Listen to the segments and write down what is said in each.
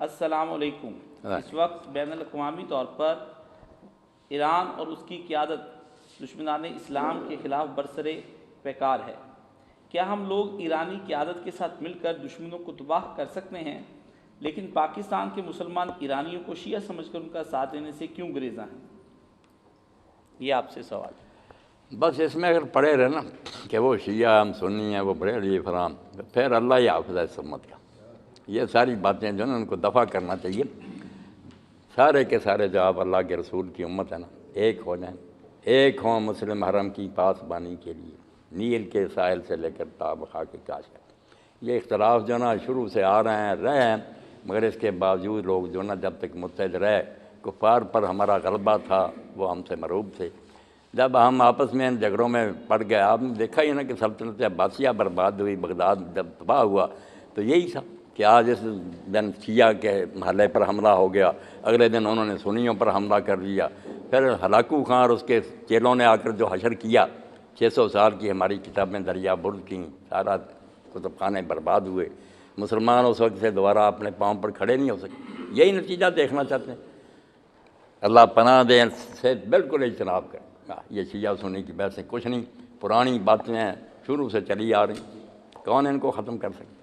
السلام علیکم۔ اس وقت بین الاقوامی طور پر ایران اور اس کی قیادت دشمنان اسلام کے خلاف برسر پیکار ہے۔ کیا ہم لوگ ایرانی قیادت کے ساتھ مل کر دشمنوں کو تباہ کر سکتے ہیں، لیکن پاکستان کے مسلمان ایرانیوں کو شیعہ سمجھ کر ان کا ساتھ دینے سے کیوں گریزاں ہیں؟ یہ آپ سے سوال ہے۔ بس اس میں اگر پڑے رہے نا کہ وہ شیعہ ہم سنی ہیں، وہ بڑے علی فرام، پھر اللہ ہی حافظ ہے اس امت کا۔ یہ ساری باتیں جو ہے نا ان کو دفع کرنا چاہیے۔ سارے کے سارے جو آپ اللہ کے رسول کی امت ہے نا، ایک ہو جائیں، ایک ہوں مسلم حرم کی پاسبانی کے لیے، نیل کے ساحل سے لے کر تاب خاک کاش ہے۔ یہ اختلاف جو نا شروع سے آ رہے ہیں، مگر اس کے باوجود لوگ جو نا جب تک متحد رہے، کفار پر ہمارا غلبہ تھا، وہ ہم سے مروب تھے۔ جب ہم آپس میں ان جھگڑوں میں پڑ گئے، آپ نے دیکھا ہی نا کہ سلطنت عباسیہ برباد ہوئی، بغداد جب تباہ ہوا تو یہی تھا کہ آج اس دن شیعہ کے محلے پر حملہ ہو گیا، اگلے دن انہوں نے سنیوں پر حملہ کر لیا، پھر ہلاکو خان اور اس کے چیلوں نے آ کر جو حشر کیا، 600 سال کی ہماری کتابیں دریا برد کیں، سارا کتب خانے برباد ہوئے، مسلمان اس وقت سے دوبارہ اپنے پاؤں پر کھڑے نہیں ہو سکے۔ یہی نتیجہ دیکھنا چاہتے ہیں۔ اللہ پناہ دے سے بالکل اجتناب کریں۔ یہ شیعہ سنی کی بحث سے کچھ نہیں، پرانی باتیں ہیں، شروع سے چلی آ رہی، کون ان کو ختم کر سکے؟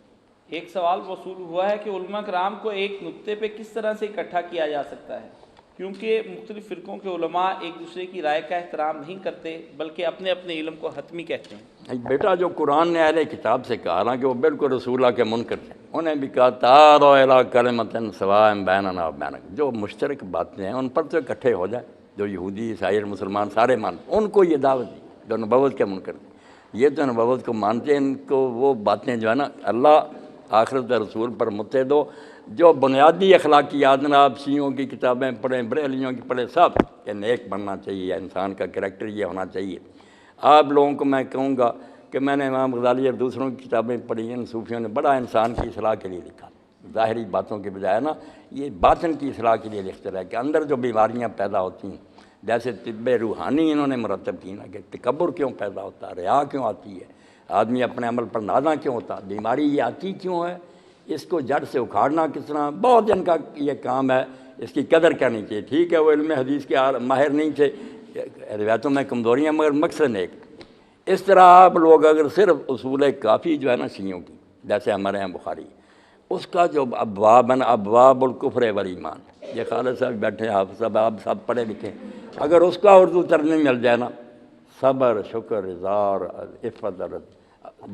ایک سوال وصول ہوا ہے کہ علماء کرام کو ایک نقطے پہ کس طرح سے اکٹھا کیا جا سکتا ہے، کیونکہ مختلف فرقوں کے علماء ایک دوسرے کی رائے کا احترام نہیں کرتے بلکہ اپنے اپنے علم کو حتمی کہتے ہیں۔ بیٹا جو قرآن نے اہل کتاب سے کہا نا کہ وہ بالکل رسول اللہ کے منکر تھے، انہیں بھی کہا تعالوا الی کلمۃ سواء بیننا و بینکم، جو مشترک باتیں ہیں ان پر تو اکٹھے ہو جائیں، جو یہودی عیسائی مسلمان سارے مانتے، ان کو یہ دعوت دی جو نبوت کے منکر تھے۔ یہ تو نبوت کو مانتے ہیں، ان کو وہ باتیں جو ہے نا اللہ آخرت رسول پر متحد ہو، جو بنیادی اخلاقیات نا آپ شیعوں کی کتابیں پڑھیں، بریلویوں کی پڑھیں، سب کہ نیک بننا چاہیے، انسان کا کریکٹر یہ ہونا چاہیے۔ آپ لوگوں کو میں کہوں گا کہ میں نے امام غزالی اور دوسروں کی کتابیں پڑھی ہیں، صوفیوں نے بڑا انسان کی اصلاح کے لیے لکھا، ظاہری باتوں کے بجائے نا یہ باطن کی اصلاح کے لیے لکھتے رہے کہ اندر جو بیماریاں پیدا ہوتی ہیں، جیسے طب روحانی انہوں نے مرتب کی نا کہ تکبر کیوں پیدا ہوتا ہے، ریا کیوں آتی ہے، آدمی اپنے عمل پر نازاں کیوں ہوتا، بیماری یہ آتی کیوں ہے، اس کو جڑ سے اکھاڑنا کس طرح، بہت ان کا یہ کام ہے، اس کی قدر کرنی چاہیے۔ ٹھیک ہے وہ علم حدیث کے ماہر نہیں تھے، روایتوں میں کمزوریاں، مگر مقصد ایک۔ اس طرح آپ لوگ اگر صرف اصول کافی جو ہے نا شیعوں کی، جیسے ہمارے یہاں بخاری، اس کا جو ابواب ہیں، ابواب الکفر والایمان، یہ خالد صاحب بیٹھے ہیں، حافظ صاحب، آپ سب پڑھے لکھے ہیں، اگر اس کا اردو ترجمہ مل جائے نا، صبر، شکر، اظہار، عفت،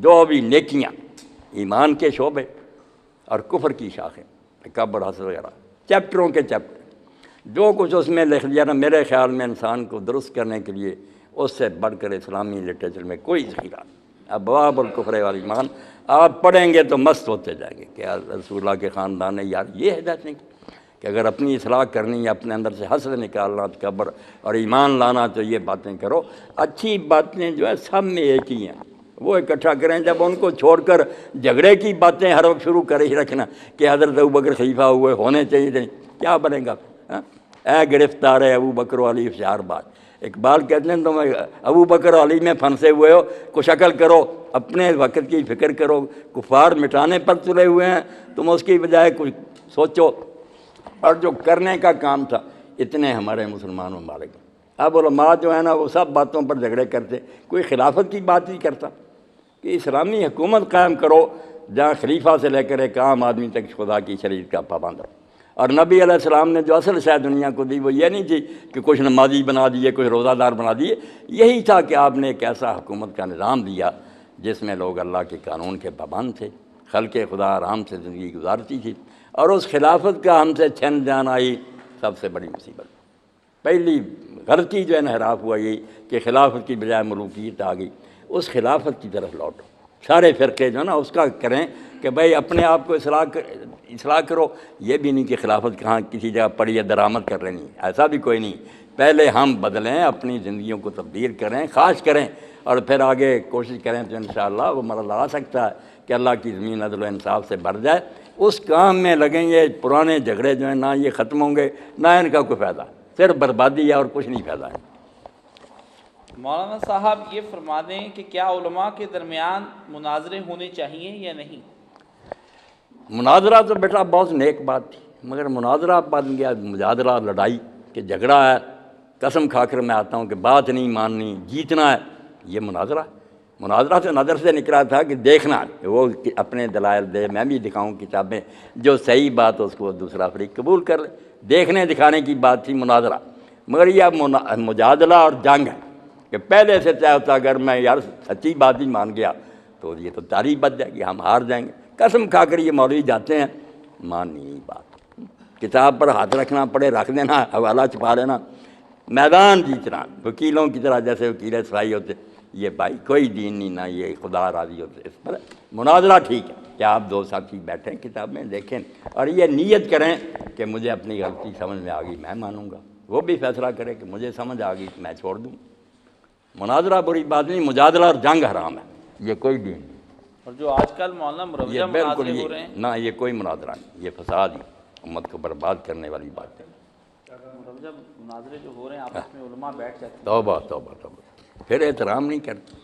جو بھی نیکیاں، ایمان کے شعبے اور کفر کی شاخیں، تکبر، حسد وغیرہ، چیپٹروں کے چیپٹر، جو کچھ اس میں لکھ لیا نا، میرے خیال میں انسان کو درست کرنے کے لیے اس سے بڑھ کر اسلامی لٹریچر میں کوئی ذخیرہ نہیں۔ ابواب الکفر والایمان آپ پڑھیں گے تو مست ہوتے جائیں گے کہ رسول اللہ کے خاندان نے یار یہ ہدایت نہیں کہ اگر اپنی اصلاح کرنی ہے، اپنے اندر سے حسد نکالنا، تکبر اور ایمان لانا، تو یہ باتیں کرو۔ اچھی باتیں جو ہے سب میں ایک ہی ہیں، وہ اکٹھا کریں۔ جب ان کو چھوڑ کر جھگڑے کی باتیں ہر وقت شروع کر ہی رکھنا کہ حضرت ابوبکر خلیفہ ہوئے ہونے چاہیے تھے، کیا بنے گا؟ اے گرفتار ہے ابوبکر و علی افشار بات، اقبال کہتے ہیں تم ابوبکر و علی میں پھنسے ہوئے ہو، کچھ عقل کرو، اپنے وقت کی فکر کرو، کفار مٹانے پر تلے ہوئے ہیں، تم اس کی بجائے کچھ سوچو۔ اور جو کرنے کا کام تھا، اتنے ہمارے مسلمان ممالک، اب علماء جو ہے نا وہ سب باتوں پر جھگڑے کرتے، کوئی خلافت کی بات نہیں کرتا کہ اسلامی حکومت قائم کرو جہاں خلیفہ سے لے کر ایک عام آدمی تک خدا کی شریعت کا پابند ہو۔ اور نبی علیہ السلام نے جو اصل شاید دنیا کو دی وہ یہ نہیں تھی کہ کچھ نمازی بنا دیے، کچھ روزہ دار بنا دیے، یہی تھا کہ آپ نے ایک ایسا حکومت کا نظام دیا جس میں لوگ اللہ کے قانون کے پابند تھے، خلق خدا آرام سے زندگی گزارتی تھی۔ اور اس خلافت کا ہم سے چھن جان آئی سب سے بڑی مصیبت، پہلی غلطی جو انحراف ہوا یہ کہ خلافت کی بجائے ملوکیت آ گئی۔ اس خلافت کی طرف لوٹو، سارے فرقے جو ہے نا اس کا کریں کہ بھائی اپنے آپ کو اصلاح کرو، یہ بھی نہیں کہ خلافت کہاں کسی جگہ پڑی ہے درآمد کر لینی، ایسا بھی کوئی نہیں۔ پہلے ہم بدلیں، اپنی زندگیوں کو تبدیل کریں، خاص کریں، اور پھر آگے کوشش کریں تو انشاءاللہ وہ مرحلہ آ سکتا ہے کہ اللہ کی زمین عدل و انصاف سے بھر جائے۔ اس کام میں لگیں گے، پرانے جھگڑے جو ہیں نہ یہ ختم ہوں گے، نہ ان کا کوئی فائدہ، صرف بربادی ہے اور کچھ نہیں فائدہ ہے۔ مولانا صاحب یہ فرما دیں کہ کیا علماء کے درمیان مناظرے ہونے چاہیے یا نہیں؟ مناظرہ تو بیٹا بہت نیک بات تھی، مگر مناظرہ بن گیا، مجادلہ، لڑائی کہ جھگڑا ہے، قسم کھا کر میں آتا ہوں کہ بات نہیں ماننی، جیتنا ہے، یہ مناظرہ تو نظر سے نکلا تھا کہ دیکھنا ہے، وہ اپنے دلائل دے، میں بھی دکھاؤں کتابیں، جو صحیح بات اس کو دوسرا فریق قبول کر لے، دیکھنے دکھانے کی بات تھی مناظرہ۔ مگر یہ اب مجادلہ اور جنگ ہے کہ پہلے سے طے ہوتا اگر میں یار سچی بات ہی مان گیا تو یہ تو تاریخ بچ جائے گی، ہم ہار جائیں گے۔ قسم کھا کر یہ مولوی جاتے ہیں، ماننی نہیں بات، کتاب پر ہاتھ رکھنا پڑے رکھ دینا، حوالہ چھپا لینا، میدان جیتنا، وکیلوں کی طرح جیسے وکیل صفائی ہوتے، یہ بھائی کوئی دین نہیں، نہ یہ خدا راضی ہوتے اس پر۔ مناظرہ ٹھیک ہے کہ آپ دو ساتھی بیٹھیں کتابیں دیکھیں اور یہ نیت کریں کہ مجھے اپنی غلطی سمجھ میں آ گئی میں مانوں گا، وہ بھی فیصلہ کرے کہ مجھے سمجھ آ گئی تو میں چھوڑ دوں۔ مناظرہ بری بات نہیں، مجادلہ اور جنگ حرام ہے، یہ کوئی دین نہیں۔ اور جو آج کل مولانا مروجہ یہ بالکل مناظرے ہو رہے ہیں، نہ، یہ کوئی مناظرہ نہیں، یہ فساد ہی، امت کو برباد کرنے والی بات ہے۔ مروجہ مناظرے جو ہو رہے ہیں آپس میں علماء بیٹھ جاتے ہیں، توبہ توبہ توبہ، پھر احترام نہیں کرتے،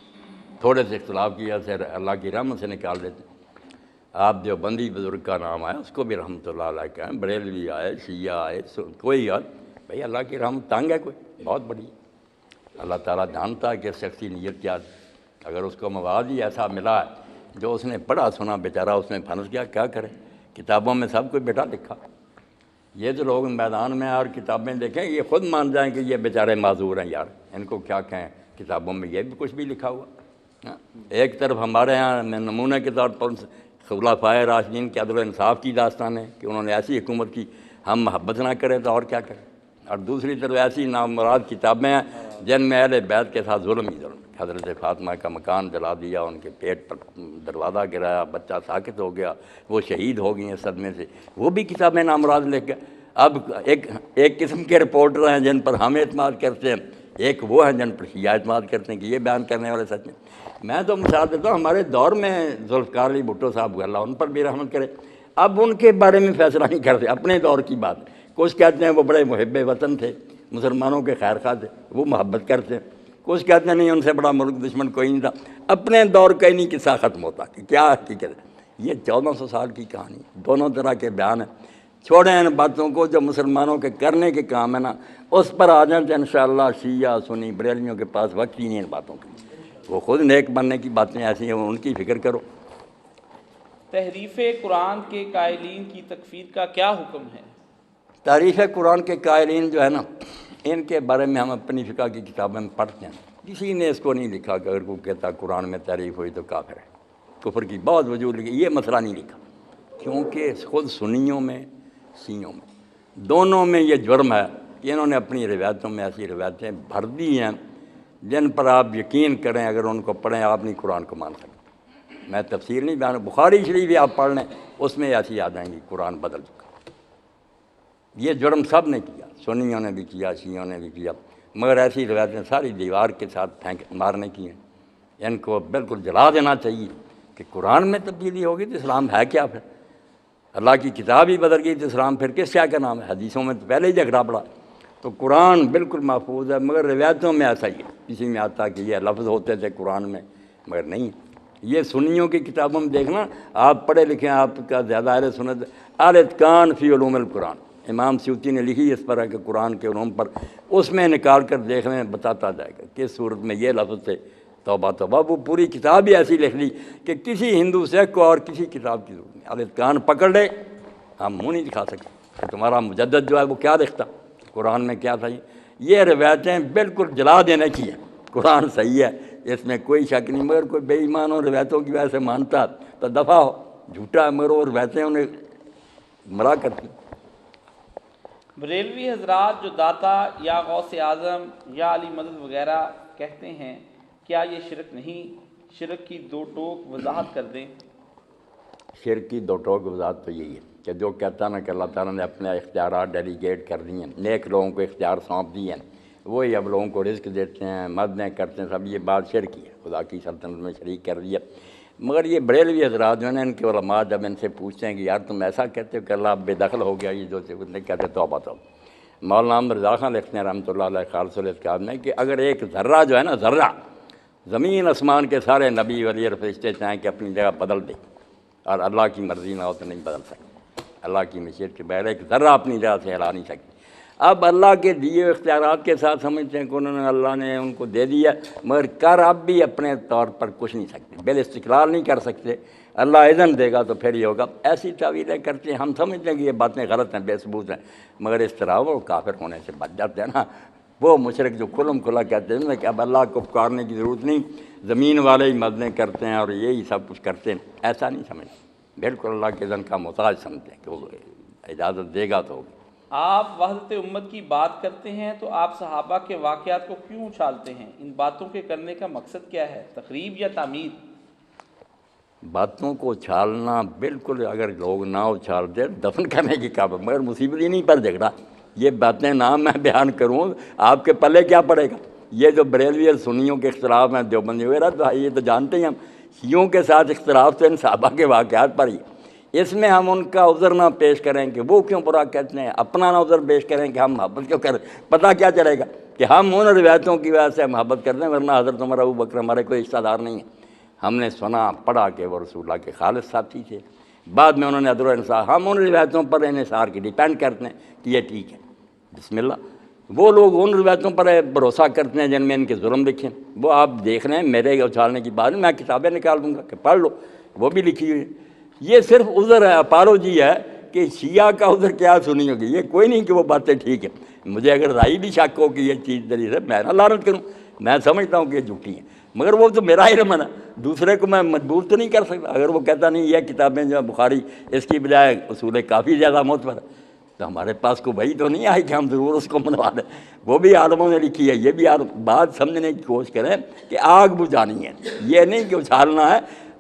تھوڑے سے اختلاف کیا سے اللہ کی رحمت سے نکال دیتے۔ آپ جو بندی بزرگ کا نام آیا اس کو بھی رحمۃ اللہ علیہ کہیں، بریلوی آئے، شیعہ آئے، کوئی آئے، بھئی اللہ کی رحمت تنگ ہے کوئی بہت بڑی، اللہ تعالیٰ جانتا ہے کہ شخصی نیت کیا ہے۔ اگر اس کو مواد ہی ایسا ملا ہے جو اس نے پڑھا سنا بیچارہ اس میں پھنس گیا، کیا کرے؟ کتابوں میں سب کوئی بیٹا لکھا، یہ جو لوگ میدان میں اور کتابیں دیکھیں یہ خود مان جائیں کہ یہ بیچارے معذور ہیں یار، ان کو کیا کہیں، کتابوں میں یہ بھی کچھ بھی لکھا ہوا۔ ایک طرف ہمارے ہاں نمونے کے طور پر خلفائے راشدین کے عدل و انصاف کی داستان ہے کہ انہوں نے ایسی حکومت کی، ہم محبت نہ کریں تو اور کیا کریں، اور دوسری طرف ایسی نامراد کتابیں ہیں جن میں اہل بیت کے ساتھ ظلم ہی ظلم، حضرت فاطمہ کا مکان جلا دیا، ان کے پیٹ پر دروازہ گرایا، بچہ ساکت ہو گیا، وہ شہید ہو گئی ہیں صدمے سے، وہ بھی کتابیں نامراد لکھ گئے۔ اب ایک قسم کے رپورٹر ہیں جن پر ہم اعتماد کرتے ہیں، ایک وہ ہیں جن پر شیعہ اعتماد کرتے ہیں کہ یہ بیان کرنے والے سچ میں تو مثال دیتا ہوں، ہمارے دور میں ذوالفقار علی بھٹو صاحب اللہ ان پر بھی رحمت کرے، اب ان کے بارے میں فیصلہ نہیں کرتے، اپنے دور کی بات، کچھ کہتے ہیں وہ بڑے محب وطن تھے، مسلمانوں کے خیر خواہ تھے، وہ محبت کرتے ہیں، کچھ کہتے ہیں نہیں ان سے بڑا ملک دشمن کوئی نہیں تھا، اپنے دور کا ہی نہیں قصہ ختم ہوتا کہ کیا حقیقت ہے۔ یہ 1400 سال کی کہانی، دونوں طرح کے بیان ہیں، چھوڑیں ان باتوں کو جو مسلمانوں کے کرنے کے کام ہے نا، اس پر آ جائیں تو انشاءاللہ شیعہ سنی بریلیوں کے پاس وقت ہی نہیں ان باتوں کی، وہ خود نیک بننے کی باتیں ایسی ہیں ان کی فکر کرو۔ تحریف قرآن کے قائلین کی تکفیر کا کیا حکم ہے؟ تحریف قرآن کے قائلین جو ہے نا، ان کے بارے میں ہم اپنی فقہ کی کتابیں میں پڑھتے ہیں، کسی نے اس کو نہیں لکھا کہ اگر کوئی کہتا قرآن میں تحریف ہوئی تو کافر ہے، کفر کی بہت وجوہ لکھی، یہ مسئلہ نہیں لکھا، کیونکہ خود سنیوں میں شیعوں میں دونوں میں یہ جرم ہے کہ انہوں نے اپنی روایتوں میں ایسی روایتیں بھر دی ہیں جن پر آپ یقین کریں اگر ان کو پڑھیں آپ نہیں قرآن کو مان سکتے۔ میں تفسیر نہیں بیان، بخاری شریف بھی آپ پڑھ لیں اس میں ایسی آ جائیں گی قرآن بدل چکا۔ یہ جرم سب نے کیا، سنیوں نے بھی کیا، شیعوں نے بھی کیا، مگر ایسی روایتیں ساری دیوار کے ساتھ پھینک مارنے کی ہیں، ان کو بالکل جلا دینا چاہیے کہ قرآن میں تبدیلی ہوگی تو اسلام ہے کیا پھر؟ اللہ کی کتاب ہی بدل گئی تو اسلام پھر کس کیا کا نام ہے؟ حدیثوں میں تو پہلے ہی جھگڑا پڑا، تو قرآن بالکل محفوظ ہے، مگر روایتوں میں ایسا ہی ہے، کسی میں آتا کہ یہ لفظ ہوتے تھے قرآن میں، مگر نہیں۔ یہ سنیوں کی کتابوں میں دیکھنا، آپ پڑھے لکھیں، آپ کا زیادہ اہل سنت، الاتقان فی علوم القرآن، امام سیوطی نے لکھی اس پر ہے کہ قرآن کے علوم پر، اس میں نکال کر دیکھ لیں بتاتا جائے گا کس صورت میں یہ لفظ تھے، توبہ توبہ، وہ پوری کتاب ہی ایسی لکھ لی کہ کسی ہندو سکھ کو اور کسی کتاب کی ضرورت نہیں، الاتقان پکڑ لے، ہم منہ نہیں دکھا سکتے کہ تمہارا مجدد جو ہے وہ کیا لکھتا، قرآن میں کیا تھا۔ یہ روایتیں بالکل جلا دینے کی ہیں، قرآن صحیح ہے اس میں کوئی شک نہیں، مگر کوئی بے ایمان اور روایتوں کی وجہ سے مانتا تو دفع ہو، جھوٹا ہے مگر وہ روایتیں انہیں مرا کرتی۔ بریلوی حضرات جو داتا یا غوث اعظم یا علی مدد وغیرہ کہتے ہیں، کیا یہ شرک نہیں؟ شرک کی دو ٹوک وضاحت کر دیں۔ شرک کی دو ٹوک وضاحت تو یہی ہے کہ جو کہتا نا کہ اللہ تعالیٰ نے اپنے اختیارات ڈیلیگیٹ کر دی ہیں، نیک لوگوں کو اختیار سونپ دی ہیں، وہی اب لوگوں کو رزق دیتے ہیں، مددیں کرتے ہیں، سب یہ بات شرک ہے، خدا کی سلطنت میں شریک کر دیا۔ مگر یہ بریلوی حضرات جو ہیں ان کے علماء جب ان سے پوچھتے ہیں کہ یار تم ایسا کہتے ہو کہ اللہ بے دخل ہو گیا، یہ جو کہتے توبہ توبہ۔ مولانا رضا خان لکھتے ہیں رحمۃ اللہ علیہ خالص الاعتقاد میں کہ اگر ایک ذرہ جو ہے نا، ذرہ زمین آسمان کے سارے نبی ولی اور فرشتے چاہیں کہ اپنی جگہ بدل دے اور اللہ کی مرضی نہ ہو تو نہیں بدل سکتے، اللہ کی مشیت کے بغیر ایک ذرہ اپنی جگہ سے ہلا نہیں سکتے۔ اب اللہ کے دیے ہوئے اختیارات کے ساتھ سمجھتے ہیں کہ انہوں نے اللہ نے ان کو دے دیا، مگر کر اب بھی اپنے طور پر کچھ نہیں سکتے، بل استقلال نہیں کر سکتے۔ اللہ اذن دے گا تو پھر یہ ہوگا۔ ایسی تعویلیں کرتے ہیں، ہم سمجھتے ہیں کہ یہ باتیں غلط ہیں، بے ثبوت ہیں، مگر اس طرح وہ کافر ہونے سے بچ جاتے ہیں نا۔ وہ مشرک جو کھلم کھلا کہتے ہیں کہ اب اللہ کو پکارنے کی ضرورت نہیں، زمین والے ہی مددیں کرتے ہیں اور یہی سب کچھ کرتے ہیں، ایسا نہیں سمجھتے، بالکل اللہ کے اذن کا محتاج سمجھتے ہیں کہ وہ اجازت دے گا تو ہوگی۔ آپ وحدت امت کی بات کرتے ہیں تو آپ صحابہ کے واقعات کو کیوں اچھالتے ہیں؟ ان باتوں کے کرنے کا مقصد کیا ہے، تقریب یا تعمیر؟ باتوں کو اچھالنا بالکل، اگر لوگ نہ اچھال دیں دفن کرنے کی کیا، مگر مصیبت ہی نہیں پر جھگڑا۔ یہ باتیں نہ میں بیان کروں آپ کے پلے کیا پڑے گا؟ یہ جو بریلوی اور سنیوں کے اختلاف ہیں دیوبندی وغیرہ، تو یہ تو جانتے ہیں ہم، شیعوں کے ساتھ اختلاف تو ان صحابہ کے واقعات پر ہی۔ اس میں ہم ان کا عذر نہ پیش کریں کہ وہ کیوں برا کہتے ہیں، اپنا نہ عذر پیش کریں کہ ہم محبت کیوں کریں۔ پتہ کیا چلے گا کہ ہم ان روایتوں کی وجہ سے محبت کرتے ہیں، ورنہ حضرت عمر ابو بکر ہمارے کوئی رشتہ دار نہیں ہے۔ ہم نے سنا پڑھا کہ وہ رسول اللہ کے خالص ساتھی تھے، بعد میں انہوں نے عدل و انصاف، ہم ان روایتوں پر انحصار کی ڈیپینڈ کرتے ہیں کہ یہ ٹھیک ہے، بسم اللہ۔ وہ لوگ ان روایتوں پر بھروسہ کرتے ہیں جن میں ان کے ظلم لکھے، وہ آپ دیکھ لیں، میرے اچھالنے کی بات میں کتابیں نکال دوں گا کہ پڑھ لو، وہ بھی لکھی ہوئی ہے۔ یہ صرف عذر ہے، اپالوجی ہے کہ شیعہ کا عذر کیا سنی ہوگی، یہ کوئی نہیں کہ وہ باتیں ٹھیک ہیں۔ مجھے اگر رائے بھی شک ہو کہ یہ چیز دلیل ہے، میں نہ لعنت کروں، میں سمجھتا ہوں کہ یہ جھوٹی ہیں، مگر وہ تو میرا علم ہے نا، دوسرے کو میں مجبور تو نہیں کر سکتا۔ اگر وہ کہتا نہیں یہ کتابیں جو بخاری اس کی بجائے اصول کافی زیادہ معتبر ہے، تو ہمارے پاس کوئی وحی تو نہیں آئی کہ ہم ضرور اس کو منوا دیں۔ وہ بھی عالموں نے لکھی ہے، یہ بھی بات سمجھنے کی کوشش کریں کہ آگ بجھانی ہے، یہ نہیں کہ اچھالنا ہے۔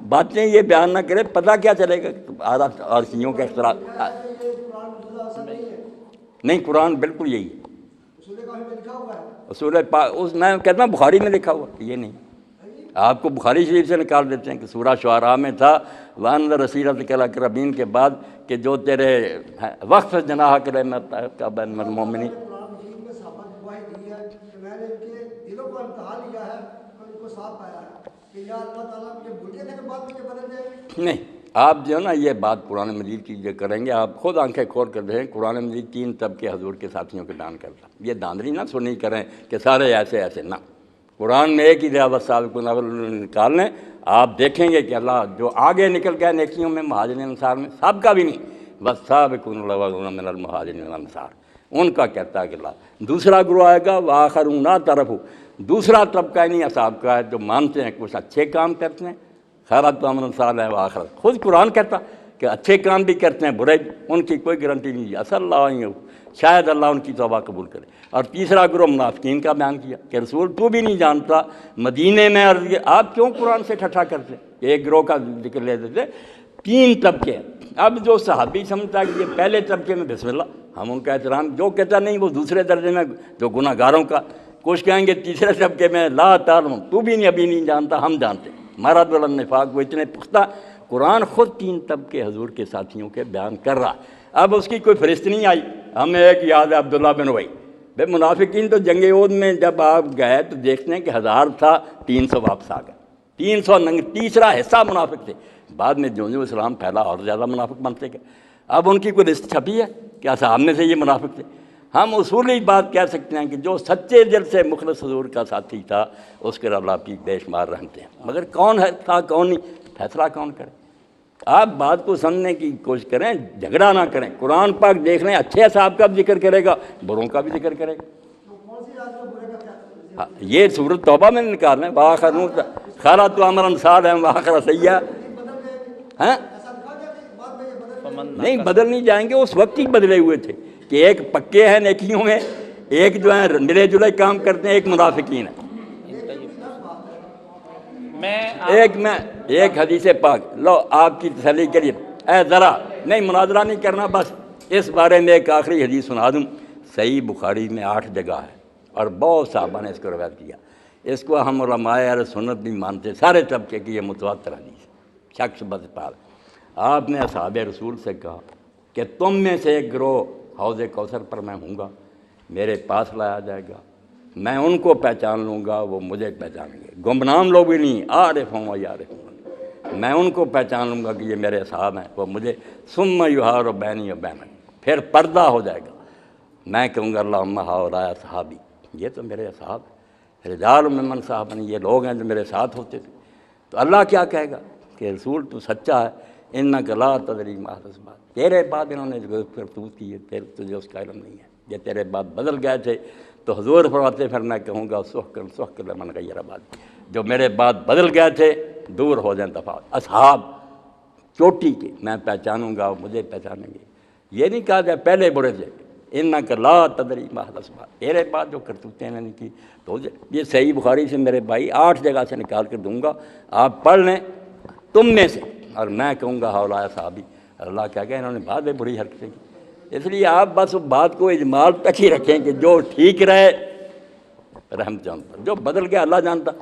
باتیں یہ بیان نہ کرے، پتہ کیا چلے گا اور شیعوں کے اختلاف نہیں، قرآن بالکل یہی ہے، اصول اس میں کہتا ہوں بخاری میں لکھا ہوا، یہ نہیں۔ آپ کو بخاری شریف سے نکال دیتے ہیں کہ سورہ شعراء میں تھا وَأَنذِرْ عَشِيرَتَكَ الْأَقْرَبِينَ کے بعد کہ جو تیرے وقف جناحَ رحمتک بین المؤمنین۔ نہیں، آپ جو ہے نا یہ بات قرآن مجید کی جو کریں گے، آپ خود آنکھیں کھول کر دیکھیں، قرآن مجید 3 طبقے حضور کے ساتھیوں کے بیان کرتا۔ یہ داندری نہ سنی کریں کہ سارے ایسے ایسے، نہ، قرآن میں ایک ہی ریاضت سابقون الاولون نکال لیں، آپ دیکھیں گے کہ اللہ جو آگے نکل گیا نیکیوں میں، مہاجرین انصار میں، سب کا بھی نہیں، والسابقون الاولون من المہاجرین والانصار، ان کا کہتا ہے کہ اللہ۔ دوسرا گروہ آئے گا وآخرون لا طرفو، دوسرا طبقہ نہیں اصحاب کا ہے جو مانتے ہیں، کچھ اچھے کام کرتے ہیں، خیرات و عمل صالح و آخرت، خود قرآن کہتا کہ اچھے کام بھی کرتے ہیں، برے بھی، ان کی کوئی گارنٹی نہیں ہے، اصل اللہ شاید اللہ ان کی توبہ قبول کرے۔ اور تیسرا گروہ منافقین کا بیان کیا کہ رسول تو بھی نہیں جانتا مدینے میں، اور آپ کیوں قرآن سے ٹھٹھا کرتے؟ ایک گروہ کا ذکر لے دیتے، 3 طبقے۔ اب جو صحابی سمجھتا ہے کہ یہ پہلے طبقے میں بسم اللہ، ہم ان کا احترام، جو کہتا نہیں وہ دوسرے درجے میں جو گناہ گاروں کا، کچھ کہیں گے تیسرے طبقے میں لا تعلم، تو بھی نہیں ابھی نہیں جانتا، ہم جانتے، مرض النفاق، وہ اتنے پختہ۔ قرآن خود 3 طبقے حضور کے ساتھیوں کے بیان کر رہا۔ اب اس کی کوئی فہرست نہیں آئی، ہمیں ایک یاد ہے عبداللہ بن ابی۔ بھائی منافقین تو جنگ احد میں جب آپ گئے تو دیکھتے ہیں کہ 1000 تھا، 300 واپس آ گئے، 300 تیسرا حصہ منافق تھے۔ بعد میں جو اسلام پھیلا اور زیادہ منافق بنتے گئے۔ اب ان کی کوئی لسٹ چھپی ہے کہ صاحب میں سے یہ منافق تھے؟ ہم اصولی بات کہہ سکتے ہیں کہ جو سچے دل سے مخلص حضور کا ساتھی تھا اس کے اللہ کی بے شمار رحمتیں ہیں، مگر کون ہے تھا کون نہیں، فیصلہ کون کرے؟ آپ بات کو سمجھنے کی کوشش کریں، جھگڑا نہ کریں۔ قرآن پاک دیکھ لیں، اچھے اصحاب کا بھی ذکر کرے گا، بروں کا بھی ذکر کرے گا۔ یہ سورۃ توبہ میں نکال لیں، وآخرون خیرات و عمل صالحا وآخر سیئا، ہیں نہیں بدل نہیں جائیں گے، اس وقت ہی بدلے ہوئے تھے کہ ایک پکے ہیں نیکیوں میں، ایک جو ہے ملے جلے کام کرتے ہیں، ایک منافقین ہے۔ ایک حدیث پاک لو آپ کی تسلی کے لیے، اے ذرا نہیں مناظرہ نہیں کرنا، بس اس بارے میں ایک آخری حدیث سنا دوں۔ صحیح بخاری میں 8 جگہ ہے اور بہت صحابہ نے اس کو روایت کیا، اس کو ہم علماء اہل سنت بھی مانتے، سارے طبقے کی یہ متواتر حدیث، شخص بذات۔ آپ نے اصحاب رسول سے کہا کہ تم میں سے ایک گروہ حوض کوثر پر میں ہوں گا، میرے پاس لایا جائے گا، میں ان کو پہچان لوں گا، وہ مجھے پہچانیں گے، گمنام لوگ بھی نہیں، عارف ہوں یا عارف ہوں، میں ان کو پہچان لوں گا کہ یہ میرے اصحاب ہیں، وہ مجھے ثم یحار بینی و بینک، پھر پردہ ہو جائے گا، میں کہوں گا اللہم ہؤلاء صحابی، یہ تو میرے اصحاب ہیں، رجال ممن صحابنی، یہ لوگ ہیں جو میرے ساتھ ہوتے تھے۔ تو اللہ کیا کہے گا کہ رسول تو سچا ہے، انک لا تدری ما احدث بعد، تیرے بعد انہوں نے جو کرتوت کی ہے پھر تجھے اس کا علم نہیں ہے، یہ تیرے بعد بدل گئے تھے۔ تو حضور فرماتے پھر میں کہوں گا سحقا لمن غیر بعد، جو میرے بعد بدل گئے تھے دور ہو جائیں دفعہ، اصحاب چوٹی کے میں پہچانوں گا، مجھے پہچانیں گے۔ یہ نہیں کہا جائے پہلے برے تھے، انک لا تدری ما احدث بعد، تیرے بعد جو کرتوتیں نے کی۔ تو یہ صحیح بخاری سے میرے بھائی 8 جگہ سے نکال کر دوں گا، آپ پڑھ لیں تم میں سے، اور میں کہوں گا ہؤلاء صحابی۔ اللہ کہہ گیا انہوں نے بعد میں بری حرکتیں کی، اس لیے آپ بس بات کو اجمال تک ہی رکھیں کہ جو ٹھیک رہے رحمت جانتا، جو بدل گیا اللہ جانتا،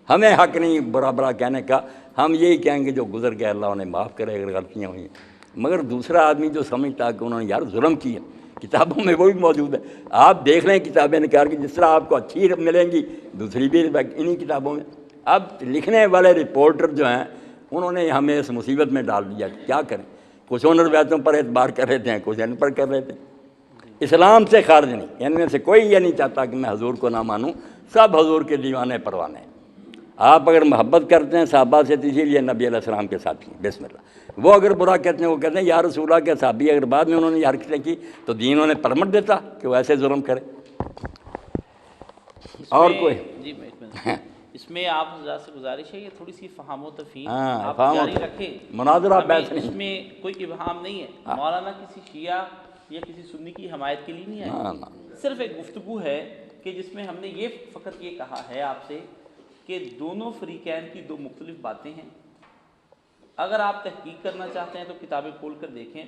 ہمیں حق نہیں برا برا کہنے کا، ہم یہی کہیں گے جو گزر گیا اللہ انہیں معاف کرے اگر غلطیاں ہوئی ہیں۔ مگر دوسرا آدمی جو سمجھتا کہ انہوں نے یار ظلم کیا، کتابوں میں وہ بھی موجود ہے، آپ دیکھ لیں کتابیں نکال کے، جس طرح آپ کو اچھی ملیں گی دوسری بھی انہی کتابوں میں۔ اب لکھنے والے رپورٹر جو ہیں انہوں نے ہمیں اس مصیبت میں ڈال دیا، کیا کریں، کچھ ان روایتوں پر اعتبار کر رہے تھے، کچھ ان پر کر رہے تھے، اسلام سے خارج نہیں، ان میں سے کوئی یہ نہیں چاہتا کہ میں حضور کو نہ مانوں، سب حضور کے دیوانے پروانے ہیں۔ آپ اگر محبت کرتے ہیں صحابہ سے تو اسی لیے نبی علیہ السلام کے ساتھی ہیں، بسم اللہ۔ وہ اگر برا کہتے ہیں، وہ کہتے ہیں یا رسول اللہ کے صحابی اگر بعد میں انہوں نے یہ حرکتیں کی تو دین انہیں پرمٹ دیتا کہ وہ ایسے ظلم کرے۔ اور کوئی جی اس میں آپ حضرات سے گزارش ہے کہ تھوڑی سی فہم و تفہیم آپ فہم جاری رکھیں، مناظرہ بحث اس نہیں، میں کوئی ابہام نہیں ہے، مولانا کسی شیعہ یا کسی سنی کی حمایت کے لیے نہیں آئے، صرف ایک گفتگو ہے کہ جس میں ہم نے یہ فقط یہ کہا ہے آپ سے کہ دونوں فریقین کی دو مختلف باتیں ہیں۔ اگر آپ تحقیق کرنا چاہتے ہیں تو کتابیں کھول کر دیکھیں،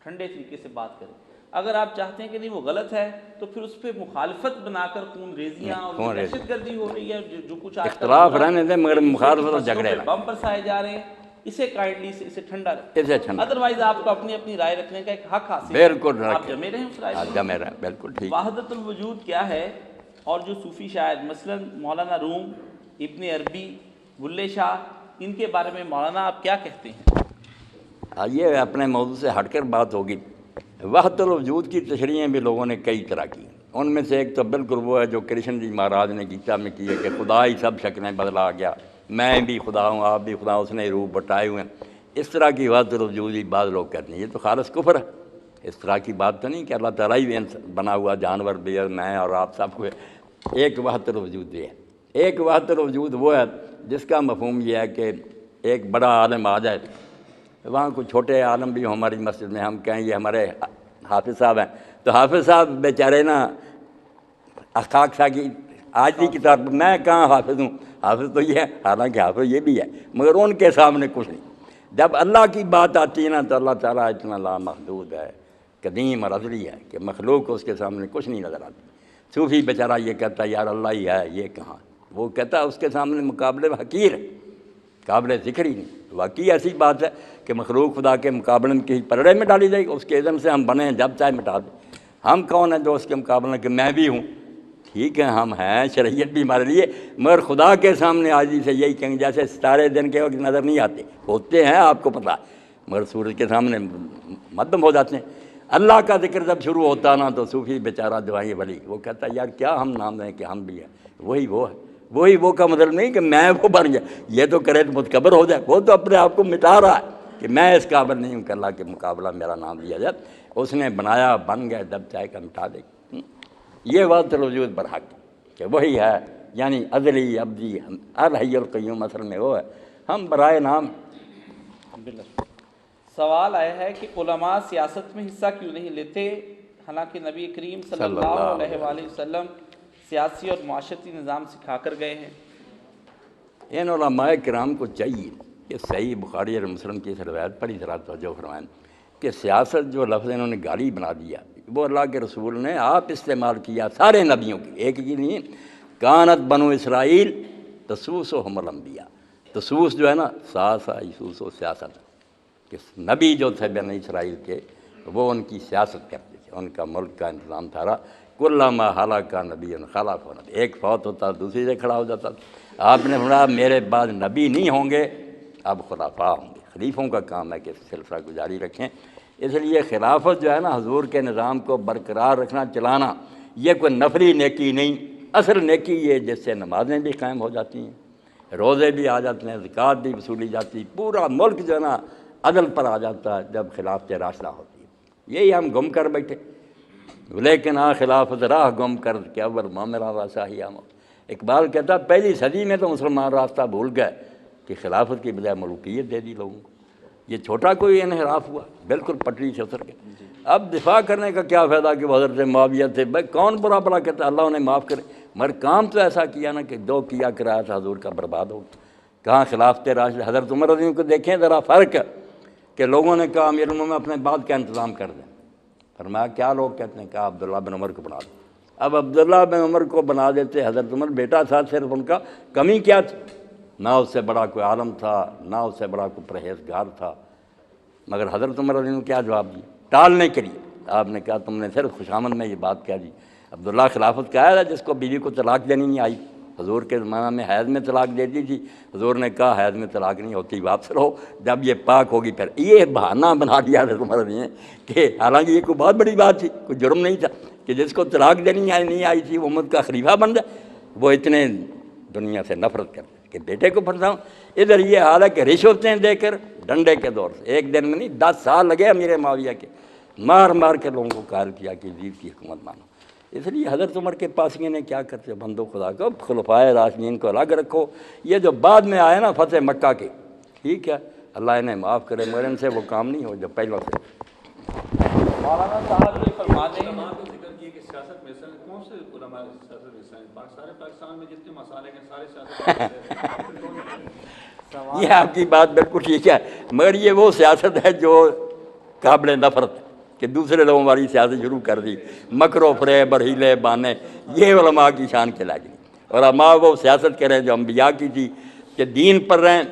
ٹھنڈے طریقے سے بات کریں۔ اگر آپ چاہتے ہیں کہ نہیں وہ غلط ہے تو پھر اس پہ مخالفت بنا کر خون ریزیاں اور دہشت گردی ہو رہی ہے، جو کچھ اختلاف رہنے دیں مگر مخالفت اور جھگڑے بم برسائے جا رہے ہیں، اسے کائنڈلی سے اسے ٹھنڈا رکھیں، ادروائز آپ کو اپنی اپنی رائے رکھنے کا ایک حق حاصل ہے، بالکل آپ جمے رہیں اس رائے پر۔ جمے رہیں، بالکل ٹھیک۔ وحدت الوجود کیا ہے، اور جو صوفی شاعر مثلا مولانا روم، ابن عربی، بلے شاہ، ان کے بارے میں مولانا آپ کیا کہتے ہیں؟ آئیے اپنے موضوع سے ہٹ کر بات ہوگی۔ وحدت الوجود کی تشریحیں بھی لوگوں نے کئی طرح کی، ان میں سے ایک تو بالکل وہ ہے جو کرشن جی مہاراج نے گیتا میں کی ہے کہ خدا ہی سب شکلیں بدلا گیا، میں بھی خدا ہوں آپ بھی خدا، اس نے روح بٹائے ہوئے ہیں، اس طرح کی وحدت الوجود ہی بعض لوگ کہتے ہیں، یہ تو خالص کفر ہے۔ اس طرح کی بات تو نہیں کہ اللہ تعالیٰ ہی بنا ہوا جانور بھی ہے، میں اور آپ سب کو ایک وحدت الوجود یہ ہے۔ ایک وحدت الوجود وہ ہے جس کا مفہوم یہ ہے کہ ایک بڑا عالم آ جائے، وہاں کوئی چھوٹے عالم بھی ہوں ہماری مسجد میں، ہم کہیں یہ ہمارے حافظ صاحب ہیں، تو حافظ صاحب بیچارے نا اخاق شاہ کی آج کی کتاب، میں کہاں حافظ ہوں، حافظ تو یہ ہے، حالانکہ حافظ یہ بھی ہے، مگر ان کے سامنے کچھ نہیں۔ جب اللہ کی بات آتی ہے نا تو اللہ تعالیٰ اتنا لامحدود ہے، قدیم اور ازلی ہے کہ مخلوق کو اس کے سامنے کچھ نہیں نظر آتی۔ صوفی بیچارہ یہ کہتا ہے یار اللہ ہی ہے، یہ کہاں، وہ کہتا ہے اس کے سامنے مقابلے میں حقیر ہے، قابل ذکر ہی نہیں۔ واقعی ایسی بات ہے کہ مخلوق خدا کے مقابلے میں کسی پلڑے میں ڈالی جائے گی، اس کے اذن سے ہم بنیں جب چاہے مٹا دیں۔ ہم کون ہیں جو اس کے مقابلے میں کہ میں بھی ہوں، ٹھیک ہے ہم ہیں، شرعیت بھی ہمارے لیے، مگر خدا کے سامنے عاجزی سے یہی کہیں جیسے ستارے دن کے وقت نظر نہیں آتے، ہوتے ہیں آپ کو پتہ ہے، مگر سورج کے سامنے مدھم ہو جاتے ہیں۔ اللہ کا ذکر جب شروع ہوتا نا تو صوفی بیچارہ جو ہے یہ ولی، وہ کہتا ہے یار کیا ہم نام دیں کہ ہم بھی ہیں، وہی وہ ہے، وہی وہ کا مطلب نہیں کہ میں وہ بن جائے، یہ تو کرے تو متکبر ہو جائے، وہ تو اپنے آپ کو مٹا رہا ہے کہ میں اس قابل نہیں ہوں کہ اللہ کے مقابلہ میرا نام لیا جائے، اس نے بنایا بن گئے، جب چاہے کا مٹا دے۔ یہ وحدت الوجود برحق کہ وہی ہے، یعنی ازلی ابدی الحی القیوم، اصل میں وہ ہے، ہم برائے نام۔ سوال آیا ہے کہ علماء سیاست میں حصہ کیوں نہیں لیتے، حالانکہ نبی کریم صلی اللہ علیہ وآلہ وسلم سیاسی اور معاشرتی نظام سکھا کر گئے ہیں۔ ان علماء کرام کو چاہیے کہ صحیح بخاری اور مسلم کی اس روایت پر ہی ذرا توجہ فرمائیں کہ سیاست جو لفظ انہوں نے گالی بنا دیا وہ اللہ کے رسول نے آپ استعمال کیا سارے نبیوں کی، ایک ہی نہیں، کانت بنو اسرائیل تسوسہم الانبیاء، تسوس جو ہے نا ساسا یسوس و سیاست، کہ نبی جو تھے بنی اسرائیل کے وہ ان کی سیاست کرتے تھے، ان کا ملک کا انتظام تھا، کلما ہلاک نبی خلف نبی، ایک فوت ہوتا دوسری سے کھڑا ہو جاتا تھا۔ آپ نے فرمایا میرے بعد نبی نہیں ہوں گے اب خلفاء ہوں گے، خلیفوں کا کام ہے کہ اس سلسلہ کو جاری رکھیں۔ اس لیے خلافت جو ہے نا حضور کے نظام کو برقرار رکھنا، چلانا، یہ کوئی نفلی نیکی نہیں، اصل نیکی یہ جس سے نمازیں بھی قائم ہو جاتی ہیں، روزے بھی آ جاتے ہیں، زکوٰۃ بھی وصولی جاتی، پورا ملک جو ہے نا عدل پر آ جاتا ہے جب خلافت راشدہ ہوتی ہے۔ یہی ہم گم کر بیٹھے، لیکن خلافت راہ گم کر کہ اول معاملہ راسا ہی آمد۔ اقبال کہتا پہلی صدی میں تو مسلمان راستہ بھول گئے کہ خلافت کی بجائے ملوکیت دے دی لوگوں کو۔ یہ چھوٹا کوئی انحراف ہوا، بالکل پٹری سے اتر گئے۔ اب دفاع کرنے کا کیا فائدہ کہ وہ حضرت معاویہ تھے، بھائی کون برا بلا کہتا ہے، اللہ انہیں معاف کرے، مگر کام تو ایسا کیا نا کہ جو کیا کرایا تھا حضور کا برباد ہو گیا۔ کہاں خلافت راشدہ، حضرت عمر رضی اللہ عنہ کو دیکھیں ذرا فرق ہے کہ لوگوں نے کہا امیر المومنین اپنے بعد کا انتظام کر دیں، فرمایا کیا لوگ کہتے ہیں، کہا عبداللہ بن عمر کو بنا دو۔ اب عبداللہ بن عمر کو بنا دیتے، حضرت عمر بیٹا تھا، صرف ان کا کمی کیا تھی، نہ اس سے بڑا کوئی عالم تھا، نہ اس سے بڑا کوئی پرہیزگار تھا، مگر حضرت عمر رضی اللہ عنہ نے کیا جواب دیا ٹالنے کے لیے؟ آپ نے کہا تم نے صرف خوشامد میں یہ بات کہہ دی، عبداللہ خلافت کا آیا تھا جس کو بیوی کو طلاق دینی نہیں آئی، حضور کے زمانہ میں حیض میں طلاق دیتی تھی، حضور نے کہا حیض میں طلاق نہیں ہوتی، واپس رہو، جب یہ پاک ہوگی پھر۔ یہ بہانہ بنا دیا حضرت عمر نے کہ حالانکہ یہ کوئی بہت بڑی بات تھی، کوئی جرم نہیں تھا کہ جس کو طلاق دینی نہیں آئی تھی وہ امت کا خلیفہ بن جائے، وہ اتنے دنیا سے نفرت کرتے کہ بیٹے کو پھنساؤں۔ ادھر یہ حال ہے کہ رشوتیں دے کر ڈنڈے کے دور سے ایک دن میں نہیں 10 سال لگے امیر معاویہ کے، مار مار کے لوگوں کو قائل کیا کہ یزید کی حکومت مانو۔ اس لیے حضرت عمر کے پاسیوں نے کیا کرتے، بندو خدا کو خلفائے راشدین کو الگ رکھو، یہ جو بعد میں آئے نا فتح مکہ کے، ٹھیک ہے اللہ انہیں معاف کرے، مگر ان سے وہ کام نہیں ہو جو پہلوں سے۔ مولانا صاحب یہ فرماتے ہیں ذکر کیے کہ سیاست میں حصہ لیں، کون سے علماء سیاست میں حصہ ہیں؟ سارے پاکستان میں جتنے مسائل ہیں سارے سیاست میں یہ آپ کی بات بالکل ٹھیک ہے، مگر یہ وہ سیاست ہے جو قابل نفرت کہ دوسرے لوگوں والی سیاست شروع کر دی، مکر و فریب اور ہیلے بانے، یہ علماء کی شان کھلا گئی۔ علماء وہ سیاست کریں جو انبیاء کی تھی کہ دین پر رہیں،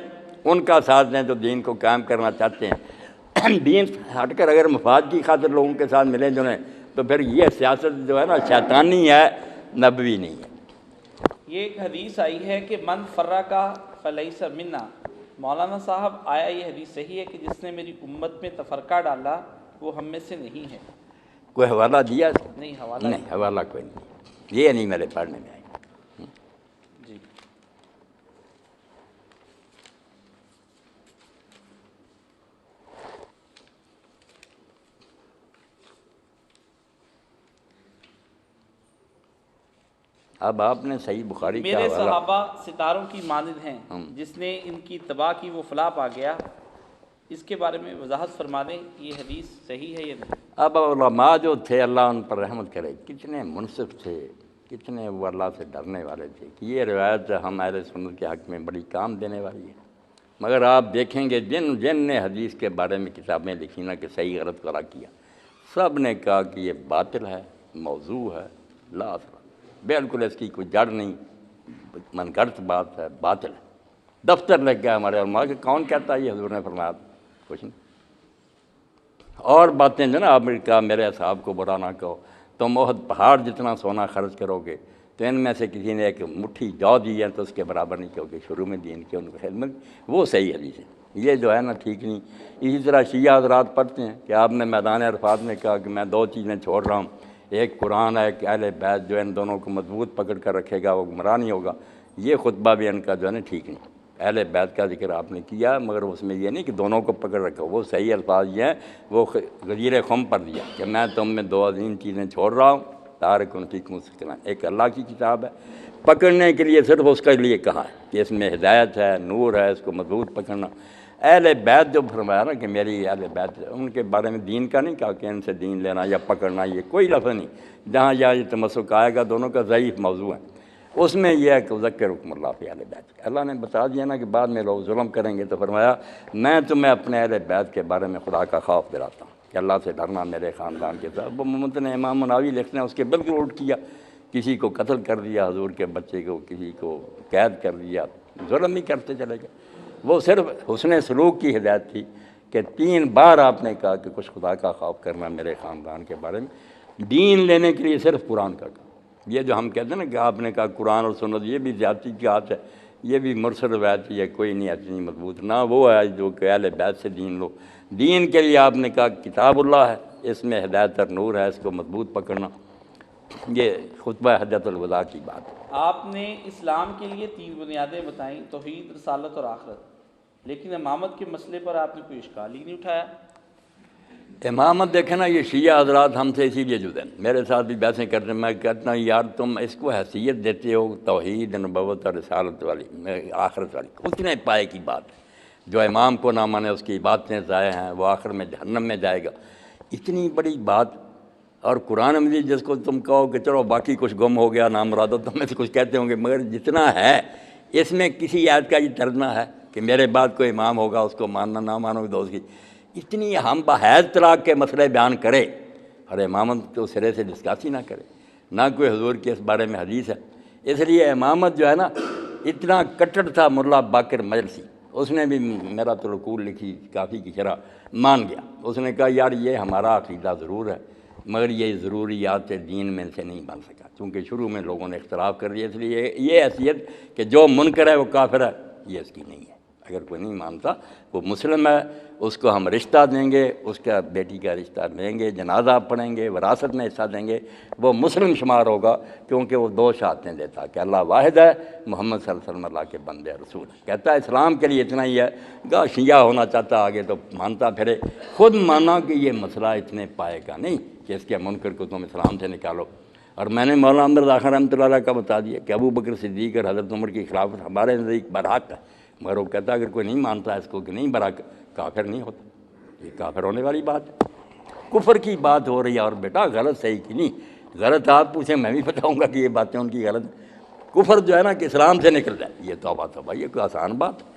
ان کا ساتھ دیں جو دین کو قائم کرنا چاہتے ہیں، دین ہٹ کر اگر مفاد کی خاطر لوگوں کے ساتھ ملیں جلیں تو پھر یہ سیاست جو ہے نا شیطانی ہے، نبوی نہیں ہے۔ یہ ایک حدیث آئی ہے کہ من فرقہ فلیس منا۔ مولانا صاحب آیا یہ حدیث صحیح ہے کہ جس نے میری امت میں تفرقہ ڈالا وہ ہم میں سے نہیں ہے؟ کوئی حوالہ دیا؟ نہیں، حوالہ نہیں، حوالہ کوئی نہیں، یہ نہیں میرے پڑھنے میں آئی۔ جی۔ اب آپ نے صحیح بخاری کا میرے حوالہ، صحابہ ستاروں کی مانند ہیں، جس نے ان کی تباہ کی وہ فلاح پا گیا، اس کے بارے میں وضاحت فرما دیں، یہ حدیث صحیح ہے یا نہیں؟ اب علماء جو تھے اللہ ان پر رحمت کرے، کتنے منصف تھے، کتنے وہ اللہ سے ڈرنے والے تھے کہ یہ روایت ہم اہل سنت کے حق میں بڑی کام دینے والی ہے۔ مگر آپ دیکھیں گے جن نے حدیث کے بارے میں کتابیں لکھی نا کہ صحیح غلط کرا کیا، سب نے کہا کہ یہ باطل ہے، موضوع ہے، لا اثر، بالکل اس کی کوئی جڑ نہیں، من گھڑت بات ہے، باطل ہے۔ دفتر لگ گیا ہمارے علماء کہ کون کہتا ہے یہ، حضور نے فرمایا کچھ نہیں۔ اور باتیں جو نا آپ نے کہا میرے اصحاب کو برا نہ کہو، تم احد پہاڑ جتنا سونا خرچ کرو گے تو ان میں سے کسی نے ایک مٹھی جو دی ہے تو اس کے برابر نہیں کہو گے شروع میں دین کی ان کو خدمت، وہ صحیح حدیث ہے۔ یہ جو ہے نا ٹھیک نہیں۔ اسی طرح شیعہ حضرات پڑھتے ہیں کہ آپ نے میدان عرفات میں کہا کہ میں 2 چیزیں چھوڑ رہا ہوں، ایک قرآن ہے کہ اہل بیت جو ان دونوں کو مضبوط پکڑ کر رکھے گا وہ گمراہ نہیں ہوگا۔ یہ خطبہ بھی ان کا جو ہے نا ٹھیک نہیں۔ اہل بیت کا ذکر آپ نے کیا مگر اس میں یہ نہیں کہ دونوں کو پکڑ رکھو، وہ صحیح الفاظ یہ ہیں، وہ غدیر خم پر دیا کہ میں تم میں 2 عظیم چیزیں چھوڑ رہا ہوں، تارکن فیکم الثقلین، ایک اللہ کی کتاب ہے پکڑنے کے لیے صرف اس کے لیے کہا ہے کہ اس میں ہدایت ہے، نور ہے، اس کو مضبوط پکڑنا۔ اہل بیت جو فرمایا نا کہ میری اہل بیت، ان کے بارے میں دین کا نہیں کہا کہ ان سے دین لینا یا پکڑنا، یہ کوئی لفظ نہیں، جہاں یہ تمسک آئے گا دونوں کا ضعیف موضوع ہے، اس میں یہ ہے کہ ذکرکم اللہ فی اہل بیت۔ اللہ نے بتا دیا نا کہ بعد میں لوگ ظلم کریں گے تو فرمایا میں تمہیں اپنے اہل بیت کے بارے میں خدا کا خوف دلاتا ہوں کہ اللہ سے ڈرنا میرے خاندان کے ساتھ۔ وہ محمد نے امام مناوی لکھتے ہیں اس کے بالکل الٹ کیا، کسی کو قتل کر دیا حضور کے بچے کو، کسی کو قید کر دیا، ظلم ہی کرتے چلے گئے۔ وہ صرف حسن سلوک کی ہدایت تھی کہ 3 بار آپ نے کہا کہ کچھ خدا کا خوف کرنا میرے خاندان کے بارے میں، دین لینے کے لیے صرف قرآن کا کہا۔ یہ جو ہم کہتے ہیں نا کہ آپ نے کہا قرآن اور سنت، یہ بھی زیادتی کی بات ہے یہ بھی مرسل روایت ہے، کوئی نہیں اتنی مضبوط، نہ وہ ہے جو کہ اہل بیت سے دین لو۔ دین کے لیے آپ نے کہا کتاب اللہ ہے، اس میں ہدایت اور نور ہے، اس کو مضبوط پکڑنا، یہ خطبہ حجۃ الوداع کی بات ہے۔ آپ نے اسلام کے لیے 3 بنیادیں بتائیں، توحید، رسالت اور آخرت، لیکن امامت کے مسئلے پر آپ نے کوئی اشکال ہی نہیں اٹھایا۔ امامت دیکھیں نا، یہ شیعہ حضرات ہم سے اسی لیے جدا ہیں، میرے ساتھ بھی بحثیں کرتے ہیں، میں کہتا ہوں یار تم اس کو حیثیت دیتے ہو توحید، نبوت اور رسالت والی، آخرت والی، اتنے پائے کی بات ہے۔ جو امام کو نہ مانے اس کی باتیں ضائع ہیں، وہ آخر میں جہنم میں جائے گا، اتنی بڑی بات۔ اور قرآن مجید جس کو تم کہو کہ چلو باقی کچھ گم ہو گیا، نام مرادو تم میں سے کچھ کہتے ہوں گے، مگر جتنا ہے اس میں کسی آیت کا یہ ترجمہ ہے کہ میرے بعد کوئی امام ہوگا، اس کو ماننا نہ مانو دوست کی، اتنی ہم بحیث طلاق کے مسئلے بیان کرے اور امامت کو سرے سے ڈسکس ہی نہ کرے، نہ کوئی حضور کے اس بارے میں حدیث ہے۔ اس لیے امامت جو ہے نا، اتنا کٹڑ تھا ملا باقر مجلسی، اس نے بھی میرا تو رکول لکھی کافی کی شرح مان گیا، اس نے کہا یار یہ ہمارا عقیدہ ضرور ہے مگر یہ ضروریات دین میں سے نہیں بن سکا، کیونکہ شروع میں لوگوں نے اختلاف کر دیا، اس لیے یہ حیثیت کہ جو منکر ہے وہ کافر ہے یہ اس کی نہیں ہے۔ اگر کوئی نہیں مانتا وہ مسلم ہے، اس کو ہم رشتہ دیں گے، اس کا بیٹی کا رشتہ دیں گے، جنازہ پڑھیں گے، وراثت میں حصہ دیں گے، وہ مسلم شمار ہوگا، کیونکہ وہ 2 شہادتیں دیتا کہ اللہ واحد ہے، محمد صلی اللہ علیہ وسلم اللہ کے بندے رسول ہے۔ کہتا ہے اسلام کے لیے اتنا ہی ہے، گاہ شیعہ ہونا چاہتا آگے تو مانتا پھرے، خود مانا کہ یہ مسئلہ اتنے پائے گا نہیں کہ اس کے منکر کو تم اسلام سے نکالو۔ اور میں نے مولانا احمد رضا خان رحمۃ اللہ علیہ کا بتا دیا کہ ابو بکر صدیق اور حضرت عمر کی خلافت ہمارے نزدیک برحق ہے، مگر وہ کہتا اگر کوئی نہیں مانتا اس کو کہ نہیں برحق، کافر نہیں ہوتا، یہ کافر ہونے والی بات ہے۔ کفر کی بات ہو رہی ہے، اور بیٹا غلط صحیح کی نہیں، غلط آپ پوچھیں میں بھی بتاؤں گا کہ یہ باتیں ان کی غلط ہیں۔ کفر جو ہے نا کہ اسلام سے نکل جائے، یہ توبہ توبہ، یہ کوئی آسان بات ہے۔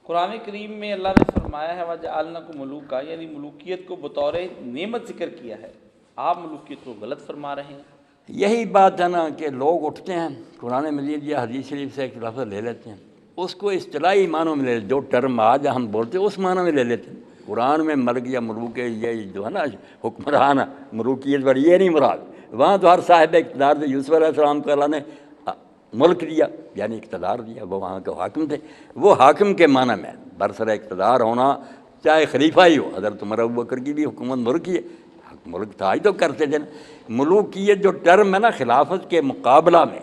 قرآن کریم میں اللہ نے فرمایا ہے وَجَعَلْنَكُمْ مُلُوكًا، یعنی ملوکیت کو بطور نعمت ذکر کیا ہے، آپ ملوکیت کو غلط فرما رہے ہیں۔ یہی بات ہے نا کہ لوگ اٹھتے ہیں قرآن مجید یا حدیث شریف سے ایک لفظ لے لیتے ہیں، اس کو اصطلاحی معنوں میں لے لیتے، جو ٹرم آج ہم بولتے ہیں اس معنوں میں لے لیتے ہیں۔ قرآن میں ملک یا ملوک یہ جو ہے نا حکمران ملوکیت پر یہ نہیں مراد، وہاں تو ہر صاحب اقتدار سے یوسف علیہ السلام کو اللہ نے ملک دیا، یعنی اقتدار دیا، وہ وہاں کے حاکم تھے، وہ حاکم کے معنی میں برسر اقتدار ہونا، چاہے خلیفہ ہی ہو، حضرت عمر ابو بکر کی بھی حکومت ملک ہی ہے، ملک تھا ہی تو کرتے تھے۔ ملوکیت جو ٹرم ہے نا خلافت کے مقابلہ میں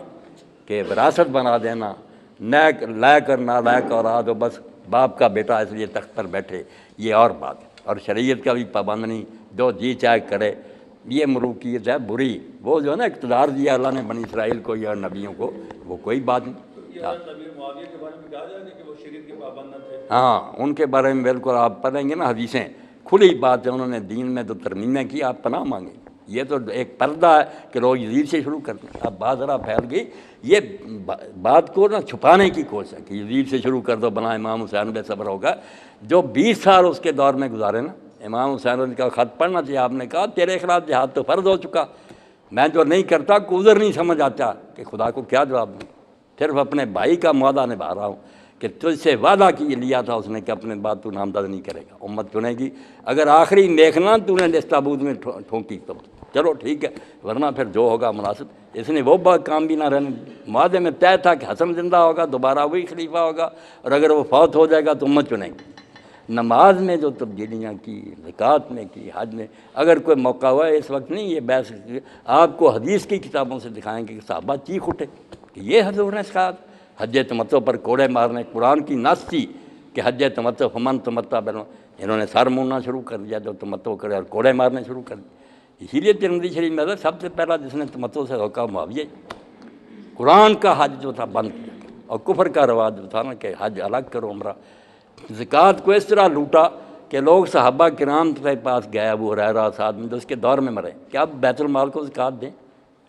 کہ وراثت بنا دینا، نیک لائق اور نالائق اولاد ہو، بس باپ کا بیٹا اس لیے تخت پر بیٹھے، یہ اور بات ہے، اور شریعت کا بھی پابند نہیں، جو جی چاہے کرے، یہ ملوکیت ہے بری۔ وہ جو ہے نا اقتدار دیا اللہ نے بنی اسرائیل کو یا نبیوں کو، وہ کوئی بات نہیں۔ یہ امیر معاویہ کے بارے میں کہا جائے گا کہ وہ شریعت کے پابند نہ تھے۔ ہاں ان کے بارے میں بالکل آپ پڑھیں گے نا حدیثیں، کھلی بات ہے، انہوں نے دین میں تو ترمیمیں کی، آپ پناہ مانگیں۔ یہ تو ایک پردہ ہے کہ لوگ یزید سے شروع کرتے ہیں، اب بات ذرا پھیل گئی، یہ بات کو نا چھپانے کی کوشش ہے کہ یزید سے شروع کر دو، بنا امام حسین بے صبر ہوگا۔ جو 20 سال اس کے دور میں گزارے نا، امام حسین کا خط پڑھنا چاہیے، آپ نے کہا تیرے خلاف جہاد تو فرض ہو چکا، میں جو نہیں کرتا کو عذر نہیں سمجھ آتا کہ خدا کو کیا جواب دوں، صرف اپنے بھائی کا معاہدہ نبھا رہا ہوں کہ تجھ سے وعدہ کی لیا تھا اس نے کہ اپنے بعد تو نامزد نہیں کرے گا، امت چنے گی، اگر آخری نیکنا تو نے دس تابوت میں ٹھونکی تو چلو ٹھیک ہے، ورنہ پھر جو ہوگا مناسب۔ اس نے وہ کام بھی نہ رہنے، معاہدے میں طے تھا کہ حسن زندہ ہوگا، دوبارہ وہی خلیفہ ہوگا، اور اگر وہ فوت ہو جائے گا تو امت چنے گی۔ نماز میں جو تبدیلیاں کی، زکوٰۃ میں کی، حج میں، اگر کوئی موقع ہوا ہے اس وقت نہیں یہ بحث، آپ کو حدیث کی کتابوں سے دکھائیں گے کہ صحابہ چیخ اٹھے کہ یہ حضور نے سکھایا۔ حج تمتع پر کوڑے مارنے، قرآن کی نص تھی کہ حج تمتع فمن تمتع بنو، انہوں نے سر موننا شروع کر دیا جو تمتع کرے، اور کوڑے مارنے شروع کر دیے۔ اسی لیے ترمذی شریف میں سب سے پہلا جس نے تمتع سے روکا معاویہ، قرآن کا حج جو تھا بند کیا، اور کفر کا رواج جو تھا نا کہ حج الگ کرو عمرہ۔ زکوٰۃ کو اس طرح لوٹا کہ لوگ صحابہ کرام کے پاس گئے، ابو ہریرہ سعد میں، تو اس کے دور میں مرے کہ اب بیت المال کو زکوٰۃ دیں،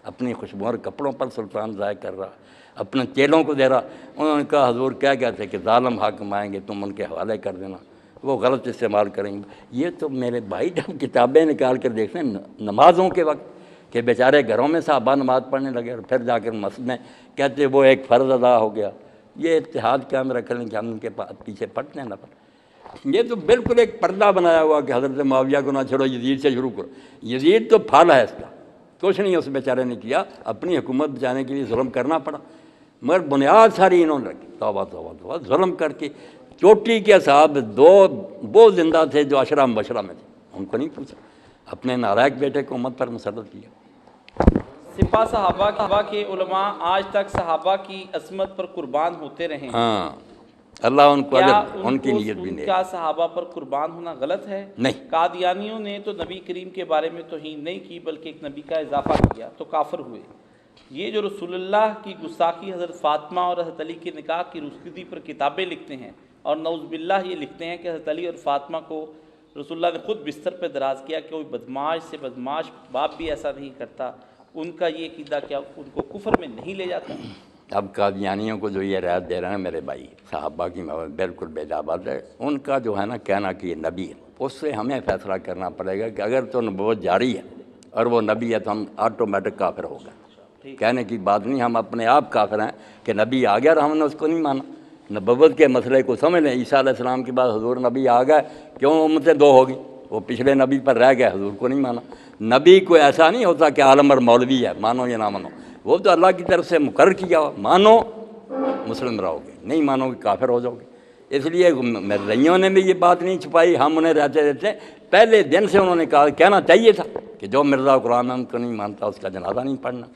اپنی خوشبو کپڑوں پر سلطان ضائع کر رہا، اپنے چیلوں کو دے رہا۔ انہوں نے کہا حضور کیا کہتے کہ ظالم حاکم آئیں گے تم ان کے حوالے کر دینا، وہ غلط استعمال کریں گے۔ یہ تو میرے بھائی جب کتابیں نکال کر دیکھتے ہیں نمازوں کے وقت کہ بیچارے گھروں میں صحابہ نماز پڑھنے لگے، اور پھر جا کر مسجد میں کہتے وہ ایک فرض ادا ہو گیا۔ یہ اتحاد کیا میں رکھ لیں کہ ہم ان کے پیچھے پڑھتے ہیں نہ پڑھ، یہ تو بالکل ایک پردہ بنایا ہوا کہ حضرت معاویہ کو نہ چھوڑو، یزید سے شروع کرو۔ یزید تو پھل ہے اس کا، کچھ نہیں اس بیچارے نے کیا، اپنی حکومت بچانے کے لیے ظلم کرنا پڑا۔ مگر بنیاد ساری انہوں نے رکھی، توبہ توبہ توبہ، ظلم کر کے چوٹی کے صاحب وہ زندہ تھے جو عشرہ مبشرہ میں تھے، ان کو نہیں پوچھا، اپنے نالائق بیٹے کو امت پر مسلط کیا۔ سپاہ صحابہ کے علماء آج تک صحابہ کی عصمت پر قربان ہوتے رہے ہیں، ہاں، اللہ ان کو کیا اجر، ان کی نیت بھی ان نہیں۔ کا صحابہ پر قربان ہونا غلط ہے؟ نہیں، قادیانیوں نے تو نبی کریم کے بارے میں توہین نہیں کی بلکہ ایک نبی کا اضافہ کیا تو کافر ہوئے۔ یہ جو رسول اللہ کی گستاخی حضرت فاطمہ اور حضرت علی کے نکاح کی رخصتی پر کتابیں لکھتے ہیں، اور نعوذ باللہ یہ لکھتے ہیں کہ حضرت علی اور فاطمہ کو رسول اللہ نے خود بستر پہ دراز کیا کہ کوئی بدماش سے بدماش باپ بھی ایسا نہیں کرتا، ان کا یہ عقیدہ کیا ان کو کفر میں نہیں لے جاتا؟ اب قادیانیوں کو جو یہ رعایت دے رہے ہیں میرے بھائی، صحابہ کی بالکل بے جا بات ہے، ان کا جو ہے نا کہنا کہ یہ نبی ہے، اس سے ہمیں فیصلہ کرنا پڑے گا کہ اگر تو نبوت جاری ہے اور وہ نبی ہے تو ہم آٹومیٹک کافر ہو گئے۔ کہنے کی بات نہیں، ہم اپنے آپ کافر ہیں کہ نبی آ گیا اور ہم نے اس کو نہیں مانا۔ نبوت کے مسئلے کو سمجھ لیں، عیسیٰ علیہ السلام کے بعد حضور نبی آ گئے، کیوں امتیں دو ہوگی؟ وہ پچھلے نبی پر رہ گئے، حضور کو نہیں مانا۔ نبی کو ایسا نہیں ہوتا کہ عالم اور مولوی ہے، مانو یا نہ مانو، وہ تو اللہ کی طرف سے مقرر کیا ہوا، مانو مسلم رہو گے، نہیں مانو گے کافر ہو جاؤ گے۔ اس لیے مرزائیوں نے بھی یہ بات نہیں چھپائی، ہم انہیں رہتے رہتے پہلے دن سے انہوں نے کہا، کہنا چاہیے تھا کہ جو مرزا قرآن میں ان کو نہیں مانتا اس کا جنازہ نہیں پڑھنا۔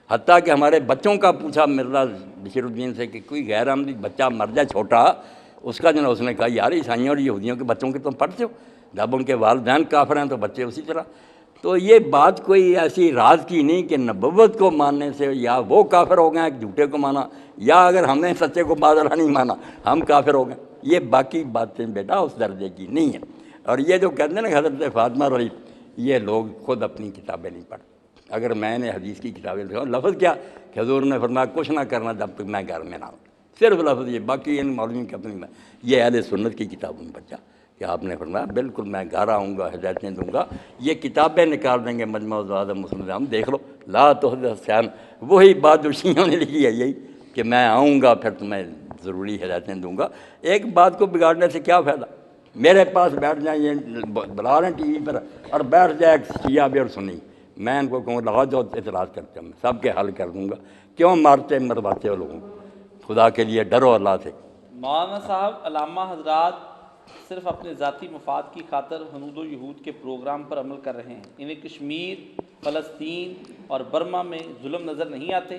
حتیٰ کہ ہمارے بچوں کا پوچھا مرزا بشیر الدین سے کہ کوئی غیر احمدی بچہ مر جائے چھوٹا، اس کا جنازہ، اس نے کہا یار عیسائیوں اور یہودیوں کے بچوں کے تم پڑھتے ہو، جب ان کے والدین کافر ہیں تو بچے اسی طرح۔ تو یہ بات کوئی ایسی راز کی نہیں کہ نبوت کو ماننے سے یا وہ کافر ہو گئے جھوٹے کو مانا، یا اگر ہم نے سچے کو معذرہ نہیں مانا ہم کافر ہو گئے، یہ باقی باتیں بیٹا اس درجے کی نہیں ہیں۔ اور یہ جو کہتے ہیں نا حضرت فاطمہ رضی، یہ لوگ خود اپنی کتابیں نہیں پڑھتے۔ اگر میں نے حدیث کی کتابیں دکھاؤں، لفظ کیا کہ حضور نے فرمایا کچھ نہ کرنا جب تک میں گھر میں نہ ہوں، صرف لفظ یہ، باقی ان مولویوں کی اپنی، یہ اہل سنت کی کتابوں میں بچہ کہ آپ نے فرمایا بالکل میں گھر آؤں گا، ہدایتیں دوں گا، یہ کتابیں نکال دیں گے مجموعہ الزواد مسلم، ہم دیکھ لو لا تحدث حسین، وہی بات جو شیعوں نے لکھی ہے یہی کہ میں آؤں گا پھر تمہیں ضروری ہدایتیں دوں گا۔ ایک بات کو بگاڑنے سے کیا فائدہ؟ میرے پاس بیٹھ جائیں، یہ بلا رہے ہیں ٹی وی پر اور بیٹھ جائے شیعہ بھی اور سنی، میں ان کو کہوں لگا جو اعتراض کرتے ہیں میں سب کے حل کر دوں گا، کیوں مارتے مرواتے ہو لوگوں کو؟ خدا کے لیے ڈرو اللہ سے۔ مولانا صاحب، علامہ حضرات صرف اپنے ذاتی مفاد کی خاطر ہنود و یہود کے پروگرام پر عمل کر رہے ہیں، انہیں کشمیر، فلسطین اور برما میں ظلم نظر نہیں آتے؟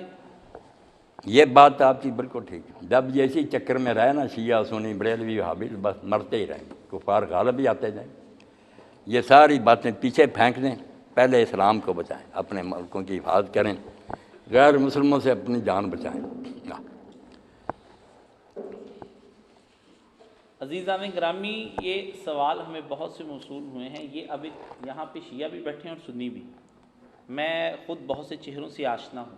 یہ بات آپ کی بالکل ٹھیک ہے، جب یہ اسی چکر میں رہے نا شیعہ سنی بریلوی وہابی، بس مرتے ہی رہیں گے، کفار غالب ہی آتے جائیں۔ یہ ساری باتیں پیچھے پھینک دیں، پہلے اسلام کو بچائیں، اپنے ملکوں کی حفاظت کریں، غیر مسلموں سے اپنی جان بچائیں۔ عزیزان گرامی، یہ سوال ہمیں بہت سے موصول ہوئے ہیں، یہ اب یہاں پہ شیعہ بھی بیٹھے ہیں اور سنی بھی، میں خود بہت سے چہروں سے آشنا ہوں۔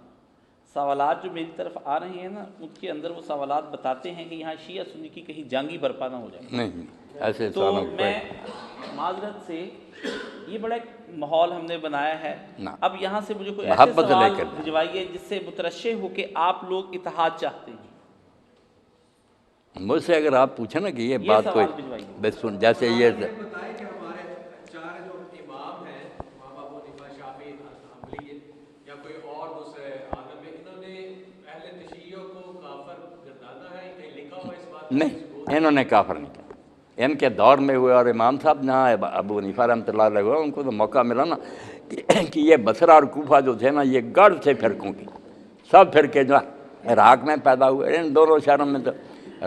سوالات جو میری طرف آ رہے ہیں نا، ان کے اندر وہ سوالات بتاتے ہیں کہ یہاں شیعہ سنی کی کہیں جنگی برپا نہ ہو جائے۔ نہیں ایسے تو سوالوں کو میں معذرت سے، یہ بڑا ایک ماحول ہم نے بنایا ہے، اب یہاں سے مجھے کوئی ایسے محبت سوال لے کر بھجوائیے جس سے مترشح ہو کہ آپ لوگ اتحاد چاہتے ہیں۔ مجھ سے اگر آپ پوچھیں نا کہ یہ بات کوئی سوال بھجوائیے۔ بس سن، جیسے یہ بتائیں کہ ہمارے چار جو امام ہیں، امام ابو حنیفہ، شافعی، حنبلی یا کوئی اور دوسرے عالم میں، انہوں نے اہل تشیع کو کافر گردانا ہے، کہیں لکھا ہوا اس بات میں؟ نہیں، انہوں نے کافر نہیں کیا، ان کے دور میں ہوئے، اور امام صاحب جہاں ابو حنیفہ رحمۃ اللہ علیہ ہوئے، ان کو تو موقع ملا نا کہ یہ بصرہ اور کوفہ جو تھے نا، یہ گڑھ تھے فرقوں کی، سب فرقے جو عراق میں پیدا ہوئے، ان دونوں شہروں میں تو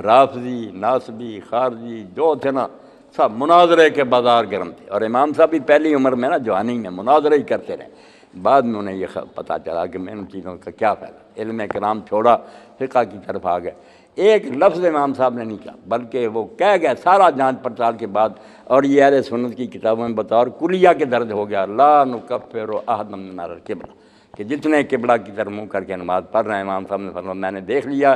رافضی، ناصبی، خارجی جو تھے نا، سب مناظرے کے بازار گرم تھے، اور امام صاحب بھی پہلی عمر میں نا جوانی میں مناظرے ہی کرتے رہے، بعد میں انہیں یہ پتہ چلا کہ میں ان چیزوں کا کیا فائدہ، علم کلام چھوڑا، فقہ کی طرف آ گئے۔ ایک لفظ امام صاحب نے نہیں کہا، بلکہ وہ کہہ گئے سارا جانچ پڑتال کے بعد، اور یہ اہل سنت کی کتابوں میں بطور کلیہ کے درج ہو گیا، لا نکفر احدا من القبلہ، کہ جتنے قبلہ کی طرف منہ کر کے نماز پڑھ رہے ہیں، امام صاحب نے فرمایا میں نے دیکھ لیا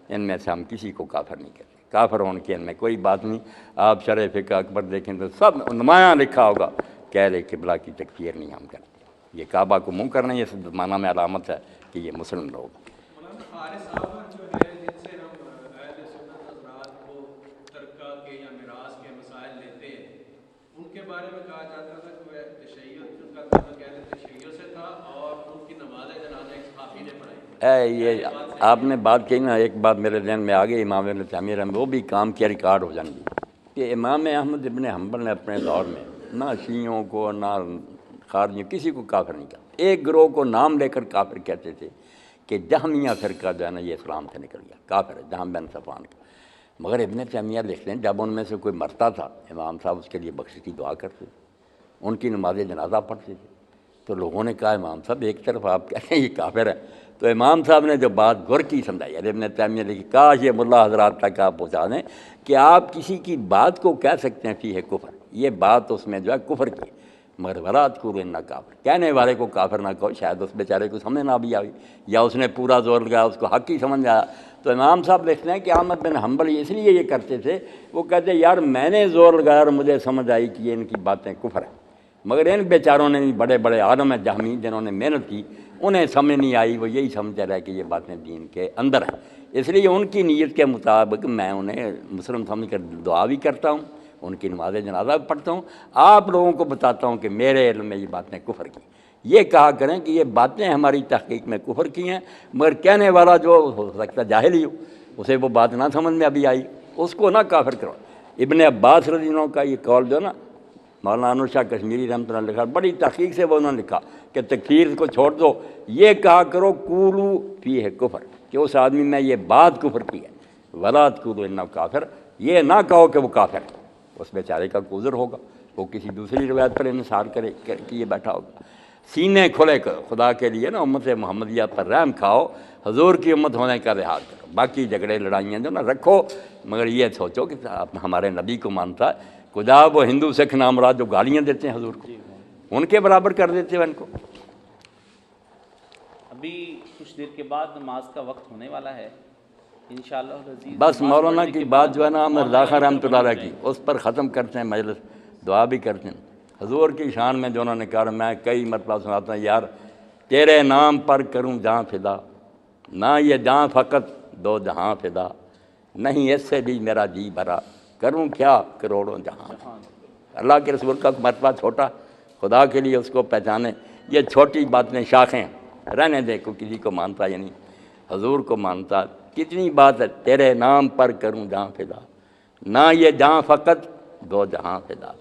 ان میں سے ہم کسی کو کافر نہیں کرتے، کافر ہونے کی ان میں کوئی بات نہیں۔ آپ شرح فقہ اکبر دیکھیں تو سب نمایاں لکھا ہوگا کہ اہل قبلہ کی تکفیر نہیں ہم کرتے، یہ کعبہ کو منہ کرنا یہ زمانہ میں علامت ہے کہ یہ مسلم لوگ۔ مولانا حارث صاحب جو ہے جن سے ہم اہل سنت حضرات کو ترکہ کے یا میراث کے مسائل لیتے ہیں، ان کے بارے میں کہا جاتا تھا کہ وہ تشیع کا تعلق اہل تشیع سے تھا، اور ان کی نماز جنازہ ایک صحابی نے پڑھائی۔ یہ آپ نے بات کہی نا، ایک بات میرے ذہن میں آ گئی امام ابن تیمیہ رحمہ، وہ بھی کام کیا ریکارڈ ہو جائیں گی کہ امام احمد ابن حنبل نے اپنے دور میں نہ شیعوں کو نہ خارجیوں کسی کو کافر نہیں کہا، ایک گروہ کو نام لے کر کافر کہتے تھے کہ جہمیہ فرقہ جو ہے نا یہ اسلام سے نکل گیا، کافر ہے جہم بن صفوان کا۔ مگر ابن تیمیہ لکھتے ہیں جب ان میں سے کوئی مرتا تھا امام صاحب اس کے لیے بخشش کی دعا کرتے تھے، ان کی نماز جنازہ پڑھتے تھے، تو لوگوں نے کہا امام صاحب ایک طرف آپ کہتے ہیں یہ کافر ہے، تو امام صاحب نے جو بات گر کی سمجھائی، ابن تیمیہ نے کہا کاش یہ ملا حضرات تک آپ پہنچا دیں کہ آپ کسی کی بات کو کہہ سکتے ہیں فی ہے کفر، یہ بات اس میں جو ہے کفر کی، مگر ورات کو نہ کافر، کہنے والے کو کافر نہ کہو، شاید اس بیچارے کو سمجھ نہ بھی آئی یا اس نے پورا زور لگایا اس کو حق ہی سمجھ آیا۔ تو امام صاحب لکھتے ہیں کہ احمد بن حنبل اس لیے یہ کرتے تھے، وہ کہتے یار میں نے زور لگایا اور مجھے سمجھ آئی کہ یہ ان کی باتیں کفر ہیں، مگر ان بیچاروں نے بڑے بڑے عالم ہیں جہمی جنہوں نے محنت کی انہیں سمجھ نہیں آئی، وہ یہی سمجھتے رہے کہ یہ باتیں دین کے اندر ہیں، اس لیے ان کی نیت کے مطابق میں انہیں مسلم سمجھ کر دعا بھی کرتا ہوں، ان کی نماز جنازہ بھی پڑھتا ہوں، آپ لوگوں کو بتاتا ہوں کہ میرے علم میں یہ باتیں کفر کی، یہ کہا کریں کہ یہ باتیں ہماری تحقیق میں کفر کی ہیں، مگر کہنے والا جو ہو سکتا جاہل ہی ہو، اسے وہ بات نہ سمجھ میں ابھی آئی، اس کو نہ کافر کرو۔ ابن عباس رضی اللہ عنہ کا یہ قول جو نا مولانا انور شاہ کشمیری رحمۃ اللہ لکھا، بڑی تحقیق سے وہ انہوں نے لکھا کہ تکفیر کو چھوڑ دو، یہ کہا کرو قولو فی ہے کفر، کہ اس آدمی میں یہ بات کفر کی ہے، ولا تقولوا انہ کافر، یہ نہ کہو کہ وہ کافر ہے، اس بیچارے کا عذر ہوگا، وہ کسی دوسری روایت پر انحصار کرے کہ یہ بیٹھا ہوگا۔ سینے کھلے کرو خدا کے لیے نا، امت محمدیہ پر رحم کھاؤ، حضور کی امت ہونے کا لحاظ کرو، باقی جھگڑے لڑائیاں جو نا رکھو، مگر یہ سوچو کہ آپ ہمارے نبی کو مانتا ہے، خدا وہ ہندو سکھ نامراد جو گالیاں دیتے ہیں حضور کو، ان کے برابر کر دیتے ہیں ان کو۔ ابھی کچھ دیر کے بعد نماز کا وقت ہونے والا ہے انشاءاللہ العزیز۔ بس مولانا کی بات جو ہے نا مرزا خان رحمۃ اللہ علیہ کی، اس پر ختم کرتے ہیں مجلس، دعا بھی کرتے ہیں حضور کی شان میں جو انہوں نے کہا، میں کئی مرتبہ سناتا ہوں یار تیرے نام پر کروں جہاں فدا، نہ یہ جہاں فقط دو جہاں فدا، نہیں اس سے بھی میرا جی بھرا، کروں کیا کروڑوں جہاں۔ اللہ کے رسول کا مرتبہ چھوٹا، خدا کے لیے اس کو پہچانے، یہ چھوٹی باتیں شاخیں رہنے دے، کو کسی کو مانتا یا نہیں، حضور کو مانتا، کتنی بات ہے، تیرے نام پر کروں جہاں فدا، نہ یہ جہاں فقط دو جہاں فدا،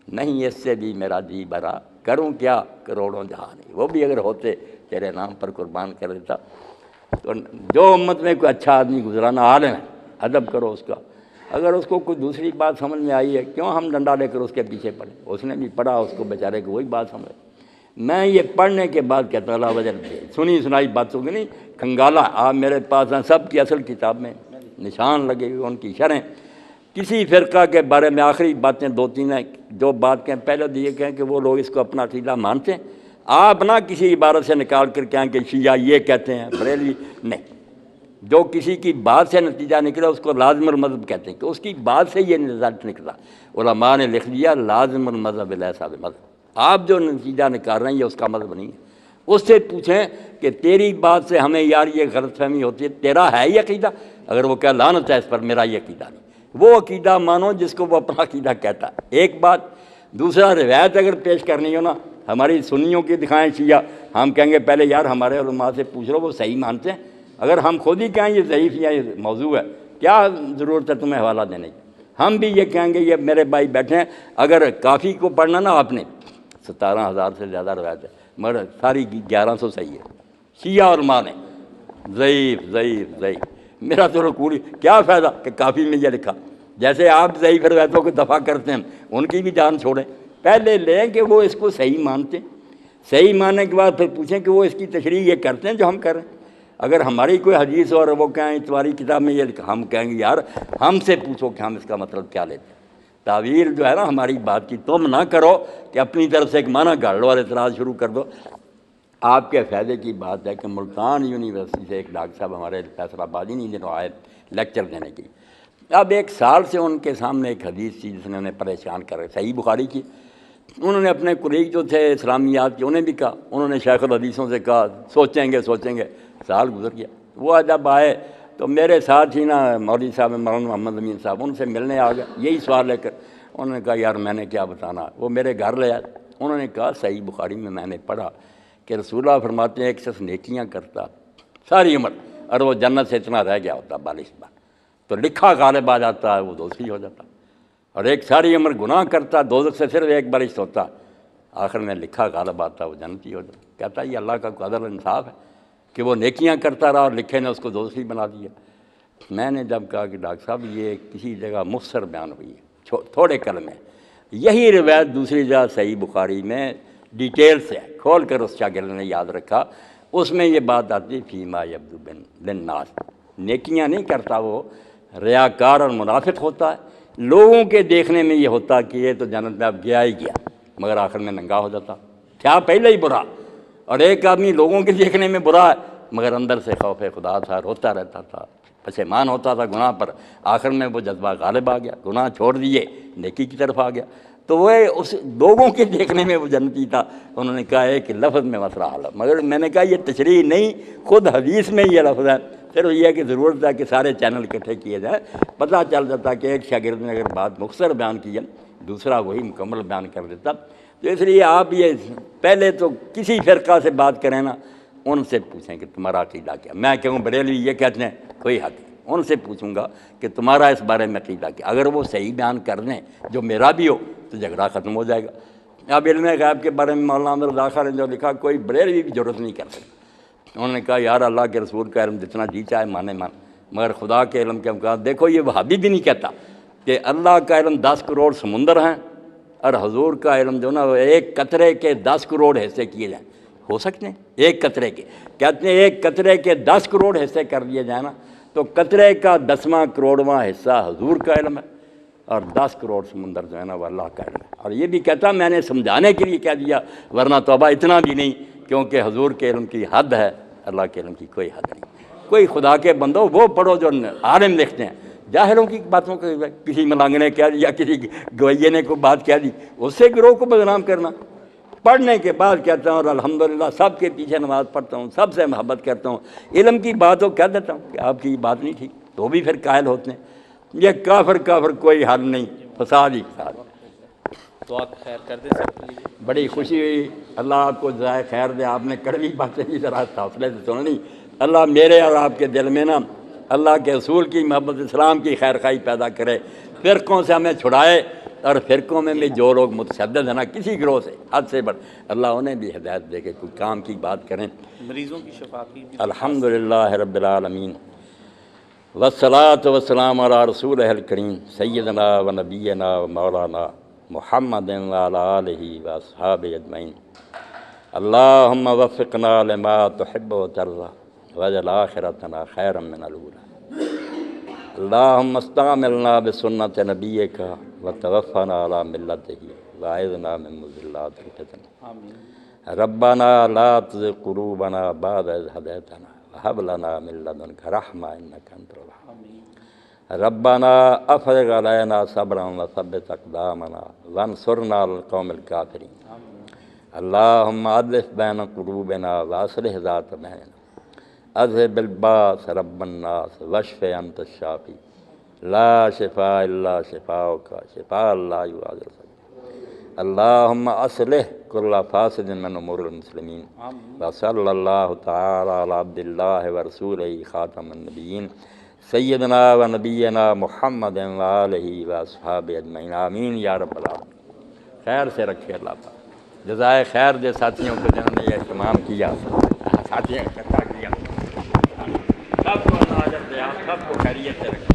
نہیں اس سے بھی میرا جی بھرا، کروں کیا کروڑوں جہاں نہیں، وہ بھی اگر ہوتے تیرے نام پر قربان کر دیتا۔ تو جو امت میں کوئی اچھا آدمی گزرانا عالم ہے، ادب کرو اس کا، اگر اس کو کوئی دوسری بات سمجھ میں آئی ہے کیوں ہم ڈنڈا لے کر اس کے پیچھے پڑیں، اس نے بھی پڑھا، اس کو بیچارے کو وہی بات سمجھ۔ میں یہ پڑھنے کے بعد کہتا اللہ وجہ سنی سنائی باتوں کی نہیں، کھنگالا آپ میرے پاس ہیں، سب کی اصل کتاب میں نشان لگے ہوئے ان کی شرح، کسی فرقہ کے بارے میں آخری باتیں دو تین ہیں جو بات کہیں، پہلے تو یہ کہیں کہ وہ لوگ اس کو اپنا عقیدہ مانتے ہیں، آپ نہ کسی عبارت سے نکال کر کہیں کہ شیعہ یہ کہتے ہیں بریلوی، نہیں، جو کسی کی بات سے نتیجہ نکلا اس کو لازم المذہب کہتے ہیں، کہ اس کی بات سے یہ رزلٹ نکلا، علماء نے لکھ دیا لازم المذہب لیس بمذہب، آپ جو نتیجہ نکال رہے ہیں یہ اس کا مذہب نہیں ہے، اس سے پوچھیں کہ تیری بات سے ہمیں یار یہ غلط فہمی ہوتی ہے، تیرا ہے یہ عقیدہ؟ اگر وہ کہ لعنت ہے اس پر، میرا یہ عقیدہ نہیں، وہ عقیدہ مانو جس کو وہ اپنا عقیدہ کہتا ہے، ایک بات۔ دوسرا روایت اگر پیش کرنی ہو نا، ہماری سنیوں کی دکھائیں شیعہ، ہم کہیں گے پہلے یار ہمارے علماء سے پوچھ لو وہ صحیح مانتے ہیں، اگر ہم خود ہی کہیں یہ ضعیف یا یہ موضوع ہے، کیا ضرورت ہے تمہیں حوالہ دینے کی؟ ہم بھی یہ کہیں گے، یہ میرے بھائی بیٹھے ہیں، اگر کافی کو پڑھنا نا آپ نے 17,000 سے زیادہ روایت ہے، مگر ساری 1100 صحیح ہے، شیعہ علماء نے ضعیف ضعیف ضعیف، میرا تو رکوع کیا فائدہ کہ کافی میں یہ لکھا، جیسے آپ ضعیف روایتوں کو دفع کرتے ہیں ان کی بھی جان چھوڑیں، پہلے لیں کہ وہ اس کو صحیح مانتے ہیں، صحیح ماننے کے بعد پھر پوچھیں کہ وہ اس کی تشریح یہ کرتے ہیں جو ہم کر رہے ہیں۔ اگر ہماری کوئی حدیث اور وہ کہیں تمہاری کتاب میں یہ لکھا، ہم کہیں گے یار ہم سے پوچھو کہ ہم اس کا مطلب کیا لیتے ہیں، تعویل جو ہے نا ہماری بات کی تم نہ کرو کہ اپنی طرف سے ایک معنی گاڑ لو اور اعتراض شروع کر دو۔ آپ کے فائدے کی بات ہے کہ ملتان یونیورسٹی سے ایک ڈاکٹر صاحب ہمارے فیصل آبادی نہیں دنوں آئے لیکچر دینے کی، اب 1 سال سے ان کے سامنے ایک حدیث تھی جس نے انہیں پریشان کر رہے، صحیح بخاری کی، انہوں نے اپنے کولیگ جو تھے اسلامیات کے انہیں بھی کہا، انہوں نے شیخ الحدیثوں سے کہا سوچیں گے، سال گزر گیا، وہ جب آئے تو میرے ساتھ ہی نا مولوی صاحب مولانا محمد امین صاحب ان سے ملنے آ گئے یہی سوال لے کر، انہوں نے کہا یار میں نے کیا بتانا، وہ میرے گھر لے آئے، انہوں نے کہا صحیح بخاری میں نے پڑھا کہ رسول اللہ فرماتے ہیں ایک شخص نیکیاں کرتا ساری عمر، اور وہ جنت سے اتنا رہ گیا ہوتا 42 بار، تو لکھا غالب آ جاتا ہے، وہ دوزخی ہو جاتا۔ اور ایک ساری عمر گناہ کرتا، دوزخ سے صرف ایک بارش ہوتا، آخر میں لکھا غالب آتا، وہ جنتی ہو جاتا۔ کہتا یہ اللہ کا عدل انصاف ہے کہ وہ نیکیاں کرتا رہا اور لکھے نے اس کو دوزخی بنا دیا۔ میں نے جب کہا کہ ڈاکٹر صاحب یہ کسی جگہ مختصر بیان ہوئی ہے، تھوڑے کلمے، یہی روایت دوسری جگہ صحیح بخاری میں ڈیٹیل سے کھول کر اس شاگرد نے یاد رکھا، اس میں یہ بات آتی فیما یبدو للناس، نیکیاں نہیں کرتا، وہ ریاکار اور منافق ہوتا ہے، لوگوں کے دیکھنے میں یہ ہوتا کہ یہ تو جنت میں اب گیا ہی گیا، مگر آخر میں ننگا ہو جاتا، تھا پہلے ہی برا۔ اور ایک آدمی لوگوں کے دیکھنے میں برا ہے مگر اندر سے خوف خدا تھا، روتا رہتا تھا، پشیمان ہوتا تھا گناہ پر، آخر میں وہ جذبہ غالب آ گیا، گناہ چھوڑ دیے، نیکی کی طرف آ گیا، تو وہ اس لوگوں کے دیکھنے میں وہ جنتی تھا۔ انہوں نے کہا ہے کہ لفظ میں مسئلہ حل ہے، مگر میں نے کہا یہ تشریح نہیں، خود حدیث میں یہ لفظ ہے، صرف یہ ہے کہ ضرورت ہے کہ سارے چینل اکٹھے کیے جائیں، پتہ چل جاتا کہ ایک شاگرد نے اگر بات مختصر بیان کی ہے دوسرا وہی مکمل بیان کر دیتا۔ تو اس لیے آپ یہ پہلے تو کسی فرقہ سے بات کریں نا، ان سے پوچھیں کہ تمہارا عقیدہ کیا، میں کہوں بریلوی یہ کہتے ہیں کوئی حق نہیں، ان سے پوچھوں گا کہ تمہارا اس بارے میں عقیدہ کیا، اگر وہ صحیح بیان کر دیں جو میرا بھی ہو تو جھگڑا ختم ہو جائے گا۔ اب علم غیب کے بارے میں مولانا عبد الرزاق خان نے جو لکھا کوئی بریلوی بھی ضرورت نہیں کر سکتا۔ انہوں نے کہا یار اللہ کے رسول کا علم جتنا جی چاہے مانے مگر خدا کے علم کے امکان، دیکھو یہ وہابی بھی نہیں کہتا کہ اللہ کا علم 10 کروڑ سمندر ہیں اور حضور کا علم جو نا وہ ایک قطرے کے 10 کروڑ حصے کیے جائیں، ہو سکتے ہیں ایک قطرے کے، کہتے ہیں ایک قطرے کے 10 کروڑ حصے کر دیے جائیں نا تو قطرے کا 10واں کروڑواں حصہ حضور کا علم ہے اور 10 کروڑ سمندر جو ہے نا وہ اللہ کا علم ہے۔ اور یہ بھی کہتا میں نے سمجھانے کے لیے کہہ دیا، ورنہ توبہ اتنا بھی نہیں، کیونکہ حضور کے علم کی حد ہے، اللہ کے علم کی کوئی حد نہیں۔ کوئی خدا کے بندو وہ پڑھو جو عالم لکھتے ہیں، جاہلوں کی باتوں کو کسی ملانگ نے کہہ دیا، کسی گوئیے نے کوئی بات کہہ دی، اس سے گروہ کو بدنام کرنا۔ پڑھنے کے بعد کہتا ہوں اور الحمدللہ سب کے پیچھے نماز پڑھتا ہوں، سب سے محبت کرتا ہوں، علم کی بات ہو کہہ دیتا ہوں کہ آپ کی بات نہیں ٹھیک، تو بھی پھر قائل ہوتے ہیں۔ یہ کافر کوئی حل نہیں، فساد ہی فساد۔ تو آپ خیر کر دیں سب کے لیے۔ بڑی خوشی ہوئی، اللہ آپ کو جزائے خیر دے، آپ نے کڑوی باتیں بھی ذرا حوصلے سے سننی۔ اللہ میرے اور آپ کے دل میں نا اللہ کے رسول کی محبت، اسلام کی خیر خواہی پیدا کرے، فرقوں سے ہمیں چھڑائے، اور فرقوں میں بھی جو لوگ متشدد ہیں نا کسی گروہ سے حد سے بڑھ، اللہ انہیں بھی ہدایت دے کے کوئی کام کی بات کریں۔ مریضوں کی شفا کی بھی الحمدللہ رب العالمین، والصلاة والسلام علی رسولہ الکریم سیدنا و نبینا و مولانا محمد وعلی آلہ و اصحابہ اجمعین۔ اللہم وفقنا لما تحب و ترضى واجعل آخرتنا خیرا من الاولی۔ اللہم استعملنا بسنت نبیک وتوفنا علی ملتہ واعذنا من مضلات الفتن۔ آمین۔ ربنا لا تزغ قلوبنا بعد اذ ہدیتنا وہب لنا من لدنک رحمہ انک انت الوہاب۔ آمین۔ ربنا افرغ علینا صبرا وثبت اقدامنا وانصرنا علی القوم الکافرین۔ اللہم الف بین قلوبنا واصلح ذات بیننا، اذهب الباس رب الناس واشف انت الشافی، لا شفاء الا شفاؤک شفاء لا یغادر سقما۔ اللہم اصلح کل فاسد من امور المسلمین، وصلی اللہ تعالی علی عبد اللہ ورسولہ خاتم النبیین سیدنا و نبینا محمد و آلہ و اصحابہ اجمعین، آمین یا رب العالمین۔ خیر سے رکھے اللہ تعالیٰ، جزائے خیر دے ساتھیوں کو جنہوں نے یہ اہتمام کیا، ساتھیوں اکٹھا کیا، سب کو ناجر دے، سب کو خیریت سے رکھے۔